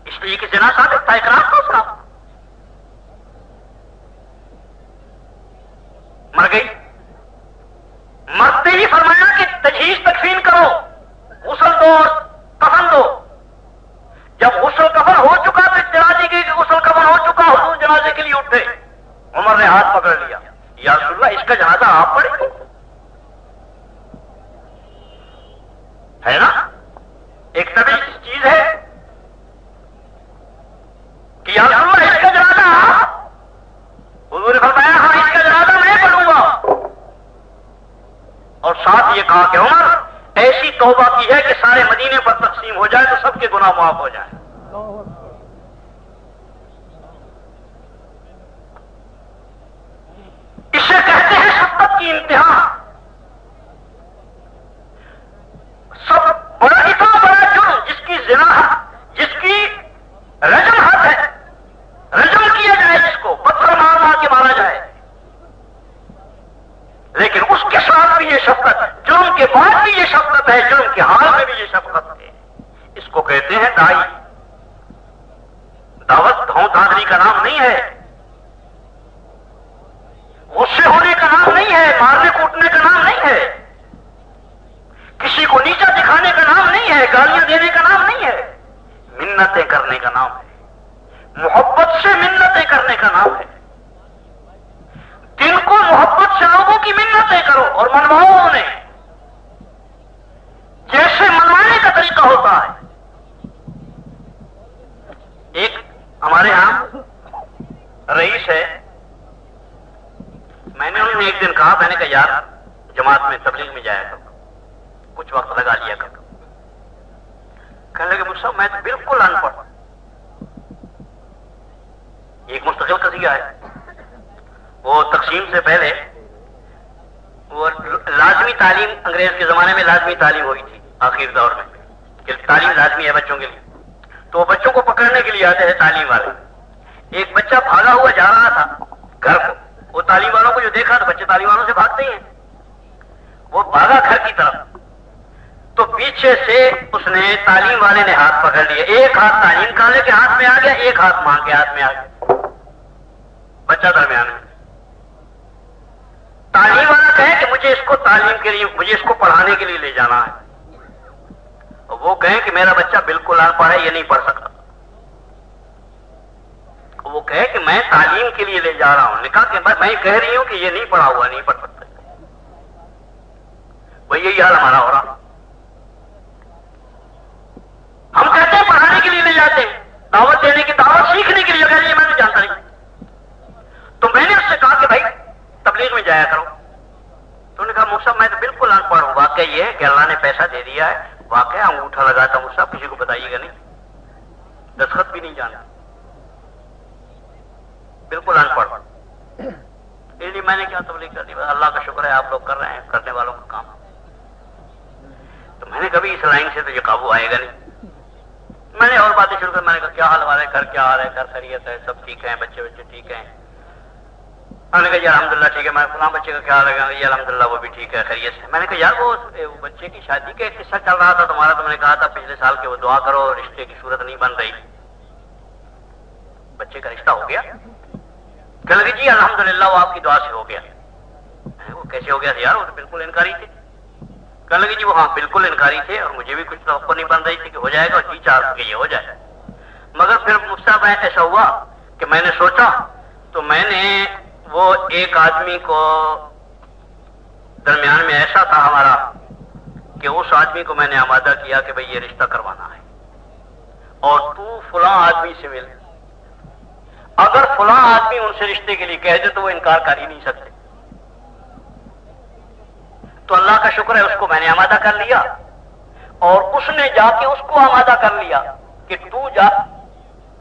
اس لیے کہ زنا ثابت تھا، اقرار تھا اس کا، مر گئی، مرتے ہی فرمایا کہ تجہیز تکفین کرو، غسل دو اور کفن دو۔ جب غسل کفن ہو چکا تو جنازے کے غسل کفن ہو چکا، حضور جنازے کے لیے اٹھے، عمر نے ہاتھ پکڑ لیا، یا رسول اللہ اس کا جنازہ آپ پڑھیں گے، ہے نا؟ ایک طبی چیز ہے کہ یا رسول اللہ اس کا جنازہ آپ، حضور نے فرمایا ہاں اس کا جنازہ میں پڑھوں گا، اور ساتھ یہ کہا کہ عمر ایسی توبہ کی ہے کہ سارے مدینے پر تقسیم ہو جائے تو سب کے گناہ معاف ہو جائیں۔ اسے کہتے ہیں شفقت کی انتہا۔ سب بڑا اتنا بڑا جرم جس کی زنا، جس کی رجم حد ہے، رجم کیا جائے، جس کو پتھر مار مار کے مارا جائے، لیکن اس کے ساتھ بھی یہ شفقت، جرم کے بعد بھی یہ شفقت ہے، جرم کے حال میں بھی یہ شفقت ہے۔ اس کو کہتے ہیں دائی۔ دعوت دھوں دھاندلی کا نام نہیں ہے، غصے ہونے کا نام نہیں ہے، مارنے کوٹنے کا نام نہیں ہے، کسی کو نیچا دکھانے کا نام نہیں ہے، گالیاں دینے کا نام نہیں ہے، منتیں کرنے کا نام ہے، محبت سے منتیں کرنے کا نام ہے۔ دل کو محبت سے لوگوں کی منتیں کرو اور منواؤ انہیں، جیسے منوانے کا طریقہ ہوتا ہے حدیث ہے، میں نے انہیں ایک دن کہا، میں نے کہا یار جماعت میں تبلیغ میں جایا کرو، کچھ وقت لگا لیا کرو. کہنے لگے مجھ سے میں تو بالکل ان پڑھ. ایک مستقل قضیہ ہے. وہ تقسیم سے پہلے وہ لازمی تعلیم، انگریز کے زمانے میں لازمی تعلیم ہوئی تھی آخر دور میں کہ تعلیم لازمی ہے بچوں کے لیے. تو بچوں کو پکڑنے کے لیے آتے ہیں تعلیم والے. ایک بچہ بھاگا ہوا جا رہا تھا گھر کو. وہ تعلیم والوں کو جو دیکھا تو بچے تعلیم والوں سے بھاگتے ہی ہیں. وہ بھاگا گھر کی طرف تو پیچھے سے اس نے تعلیم والے نے ہاتھ پکڑ لیا. ایک ہاتھ تعلیم والے کے ہاتھ میں آ گیا، ایک ہاتھ ماں کے ہاتھ میں آ گیا. بچہ درمیان ہے. تعلیم والا کہے کہ مجھے اس کو تعلیم کے لیے، مجھے اس کو پڑھانے کے لیے لے جانا ہے. اور وہ کہیں کہ میرا بچہ بالکل ان پڑھ ہے، یہ نہیں پڑھ سکتا. وہ کہے کہ میں تعلیم کے لیے لے جا رہا ہوں. نے کہا کہ میں کہہ رہی ہوں کہ یہ نہیں پڑھا ہوا، نہیں پڑھ سکتا. وہی یہی حال ہمارا ہو رہا. ہم کہتے ہیں پڑھانے کے لیے لے جاتے ہیں، دعوت دینے کی، دعوت سیکھنے کے لیے. اگر یہ میں نے جانتا نہیں تو میں نے اس سے کہا کہ بھائی تبلیغ میں جایا کرو. تو انہوں نے کہا مصعب میں تو بالکل ان پڑھ ہوں. واقعہ یہ ہے کہ اللہ نے پیسہ دے دیا ہے. واقعہ انگوٹھا لگاتا ہوں مصعب، کسی کو بتائیے گا نہیں، دستخط بھی نہیں جانا، بالکل ان پڑھ. اس لیے میں نے کیا تبلیغ کر دی. اللہ کا شکر ہے آپ لوگ کر رہے ہیں، کرنے والوں کا کام. تو میں نے کبھی اس لائن سے تو یہ قابو آئے گا نہیں. میں نے اور باتیں شروع کر. میں نے کہا کیا حال ہمارے گھر، کیا حال ہے گھر، خیریت ہے، سب ٹھیک ہیں، بچے ٹھیک ہیں. میں نے کہا یار الحمدللہ ٹھیک ہے. میں فلاں بچے کا کیا لگا یہ الحمدللہ وہ بھی ٹھیک ہے، خیریت سے. میں نے کہا یار وہ بچے کی شادی کا ایک قصہ چل رہا تھا تمہارا، تو میں نے کہا تھا پچھلے سال کہ وہ دعا کرو، رشتے کی صورت نہیں بن رہی. بچے کا رشتہ ہو گیا؟ کہ لگے جی الحمدللہ وہ آپ کی دعا سے ہو گیا. وہ کیسے ہو گیا تھا یار؟ وہ تو بالکل انکاری تھے. کہنے لگے جی وہ ہاں بالکل انکاری تھے، اور مجھے بھی کچھ توقع نہیں بن رہی تھی کہ ہو جائے گا، اور جی چاہ کے یہ ہو جائے. مگر پھر مصعب ایسا ہوا کہ میں نے سوچا، تو میں نے وہ ایک آدمی کو درمیان میں ایسا تھا ہمارا کہ اس آدمی کو میں نے آمادہ کیا کہ بھئی یہ رشتہ کروانا ہے، اور تو فلاں آدمی سے مل. اگر فلاں آدمی ان سے رشتے کے لیے کہہ دے تو وہ انکار کر ہی نہیں سکتے. تو اللہ کا شکر ہے اس کو میں نے آمادہ کر لیا، اور اس نے جا کے اس کو آمادہ کر لیا کہ تو جا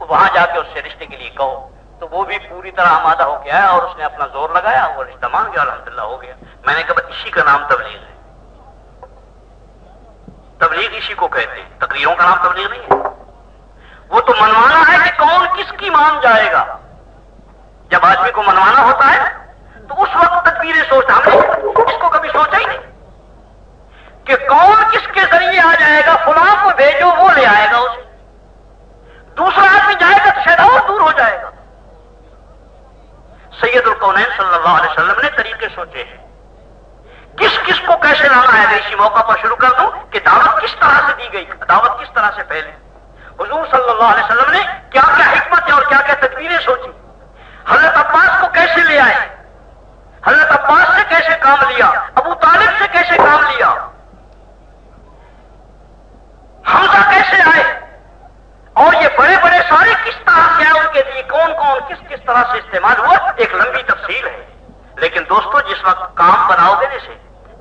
وہاں جا کے اس سے رشتے کے لیے کہو. تو وہ بھی پوری طرح آمادہ ہو گیا ہے، اور اس نے اپنا زور لگایا، وہ رشتہ مان گیا، الحمدللہ ہو گیا. میں نے کہا اسی کا نام تبلیغ ہے. تبلیغ اسی کو کہتے ہیں، تقریروں کا نام تبلیغ نہیں ہے. وہ تو منوانا ہے کہ کون کس کی مان جائے گا. جب آدمی کو منوانا ہوتا ہے تو اس وقت تدبیریں سوچتا. ہم نے اس کو کبھی سوچا ہی نہیں کہ کون کس کے ذریعے آ جائے گا. فلاں کو بھیجو وہ لے آئے گا اسے، دوسرا آدمی جائے گا تو شاید اور دور ہو جائے گا. سید الکونین صلی اللہ علیہ وسلم نے طریقے سوچے ہیں کس کس کو کیسے لانا ہے. اسی موقع پر شروع کر دوں کہ دعوت کس طرح سے دی گئی، دعوت کس طرح سے پھیلی. حضور صلی اللہ علیہ وسلم نے کیا کیا حکمت اور کیا کیا تدبیریں سوچی. حضرت عباس کو کیسے لے آئے، حضرت عباس سے کیسے کام لیا، ابو طالب سے کیسے کام لیا، حمزہ کیسے آئے، اور یہ بڑے بڑے سارے کس طرح سے آئے، ان کے لیے کون کون کس کس طرح سے استعمال ہوا. ایک لمبی تفصیل ہے. لیکن دوستو جس وقت کام بناؤ گے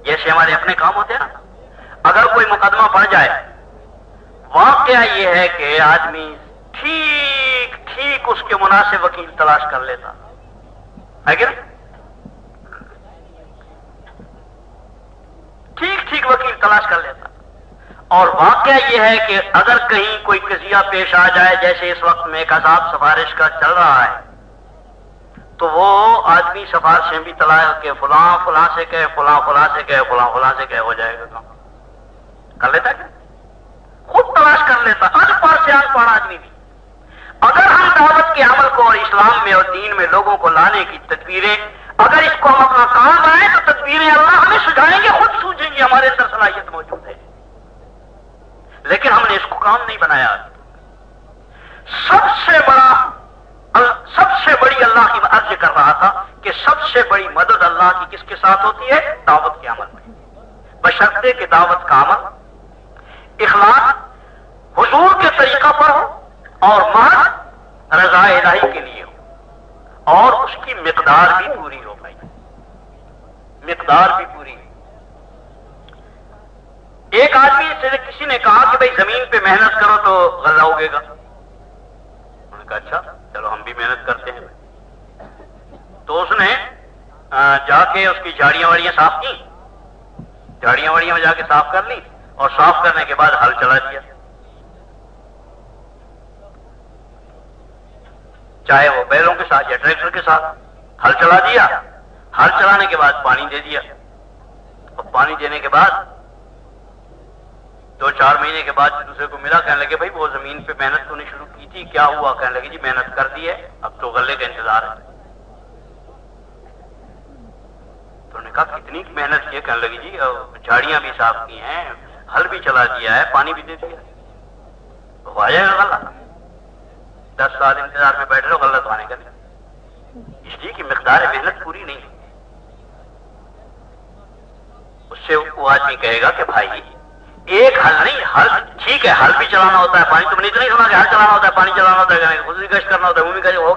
جیسے ہمارے اپنے کام ہوتے ہیں نا، اگر کوئی مقدمہ پڑ جائے، واقعہ یہ ہے کہ آدمی ٹھیک ٹھیک اس کے مناسب وکیل تلاش کر لیتا ہے کہ نہیں؟ ٹھیک ٹھیک وکیل تلاش کر لیتا. اور واقعہ یہ ہے کہ اگر کہیں کوئی قضیہ پیش آ جائے، جیسے اس وقت میں ایک عذاب سفارش کا چل رہا ہے، تو وہ آدمی سفارشیں بھی تلاش کے فلاں فلاں سے کہے، فلاں فلاں سے کہے، فلاں فلاں سے کہے، ہو جائے گا کام. کر لیتا کیا؟ خود تلاش کر لیتا. ان پڑھ سے ان پڑھ آدمی بھی. اگر ہم دعوت کے عمل کو اور اسلام میں اور دین میں لوگوں کو لانے کی تدبیریں، اگر اس کو ہم اپنا کام بنائیں تو تدبیریں اللہ ہمیں سجھائیں گے، خود سوچیں گے، ہمارے اندر صلاحیت موجود ہے. لیکن ہم نے اس کو کام نہیں بنایا. سب سے بڑی اللہ کی عرض کر رہا تھا کہ سب سے بڑی مدد اللہ کی کس کے ساتھ ہوتی ہے؟ دعوت کے عمل میں. بشرطے کہ دعوت کا عمل اخلاص حضور کے طریقہ پر ہو اور محض رضا الہی کے لیے ہو. اور اس کی مقدار بھی پوری ہو بھائی، مقدار بھی پوری ہو۔ ایک آدمی سے کسی نے کہا کہ بھائی زمین پہ محنت کرو تو غلہ اگے گا، انہوں نے کہا اچھا چلو ہم بھی محنت کرتے ہیں۔ تو اس نے جا کے اس کی جھاڑیاں واڑیاں صاف کی، جھاڑیاں واڑیاں میں جا کے صاف کر لی، اور صاف کرنے کے بعد ہل چلا دیا، چاہے وہ بیلوں کے ساتھ یا ٹریکٹر کے ساتھ ہل چلا دیا۔ ہل چلانے کے بعد پانی دے دیا، اور پانی دینے کے بعد 2-4 مہینے کے بعد دوسرے کو ملا، کہنے لگے بھائی وہ زمین پہ محنت تو نے شروع کی تھی، کیا ہوا؟ کہنے لگے جی محنت کر دی ہے، اب تو غلے کا انتظار ہے۔ تو انہوں نے کہا کتنی محنت کی ہے؟ کہنے لگی جی جھاڑیاں بھی صاف کی ہیں، ہل بھی چلا دیا ہے، پانی بھی دے دیا، تو آ جائے گا غلہ۔ 10 سال انتظار میں بیٹھ رہے ہو، غلہ تو آنے کا نہیں، اس لیے کہ مقدار محنت پوری نہیں ہے۔ اس سے وہ آدمی کہے گا کہ بھائی ایک ہل نہیں، ہل ٹھیک ہے، ہل بھی چلانا ہوتا ہے، پانی تم نے اتنا ہی سنا کہ ہل چلانا ہوتا ہے، پانی چلانا ہوتا ہے، خصوصی گشت کرنا ہوتا ہے، عمومی گشت ہو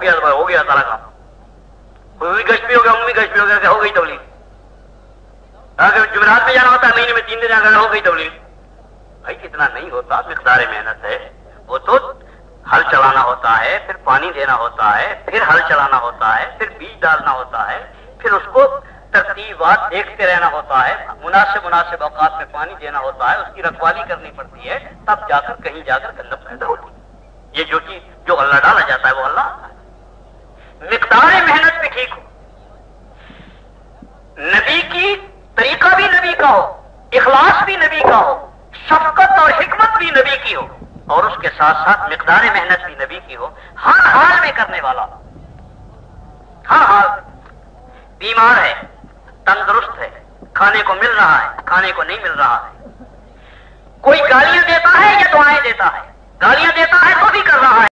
گیا سارا کام، خصوصی گشت بھی ہو گیا، عمومی گشت بھی ہو گیا، کہ ہو گئی تبلیغ۔ اگر جمعرات میں جانا ہوتا ہے، مہینے میں 3 دن جانا ہو گئی تبلیغ۔ بھائی اتنا نہیں ہوتا، مقدار محنت ہے، وہ تو ہل چلانا ہوتا ہے، پھر پانی دینا ہوتا ہے، پھر ہل چلانا ہوتا ہے، پھر بیج ڈالنا ہوتا ہے، پھر اس کو ترتیبات دیکھتے رہنا ہوتا ہے، مناسب اوقات میں پانی دینا ہوتا ہے، اس کی رکھوالی کرنی پڑتی ہے، تب جا کر کہیں جا کر گندم پیدا ہوتی ہے۔ یہ جو چیز جو اللہ ڈالا جاتا ہے وہ اللہ آتا ہے۔ مقدار محنت بھی ٹھیک ہو، نبی کی طریقہ بھی نبی کا ہو، اخلاص بھی نبی کا ہو، شفقت اور حکمت بھی نبی کی ہو، اور اس کے ساتھ ساتھ مقدار محنت بھی نبی کی ہو، ہر حال میں کرنے والا، ہر حال۔ بیمار ہے، تندرست ہے، کھانے کو مل رہا ہے، کھانے کو نہیں مل رہا ہے، کوئی گالیاں دیتا ہے یا دعائیں دیتا ہے، گالیاں دیتا ہے تو بھی کر رہا ہے۔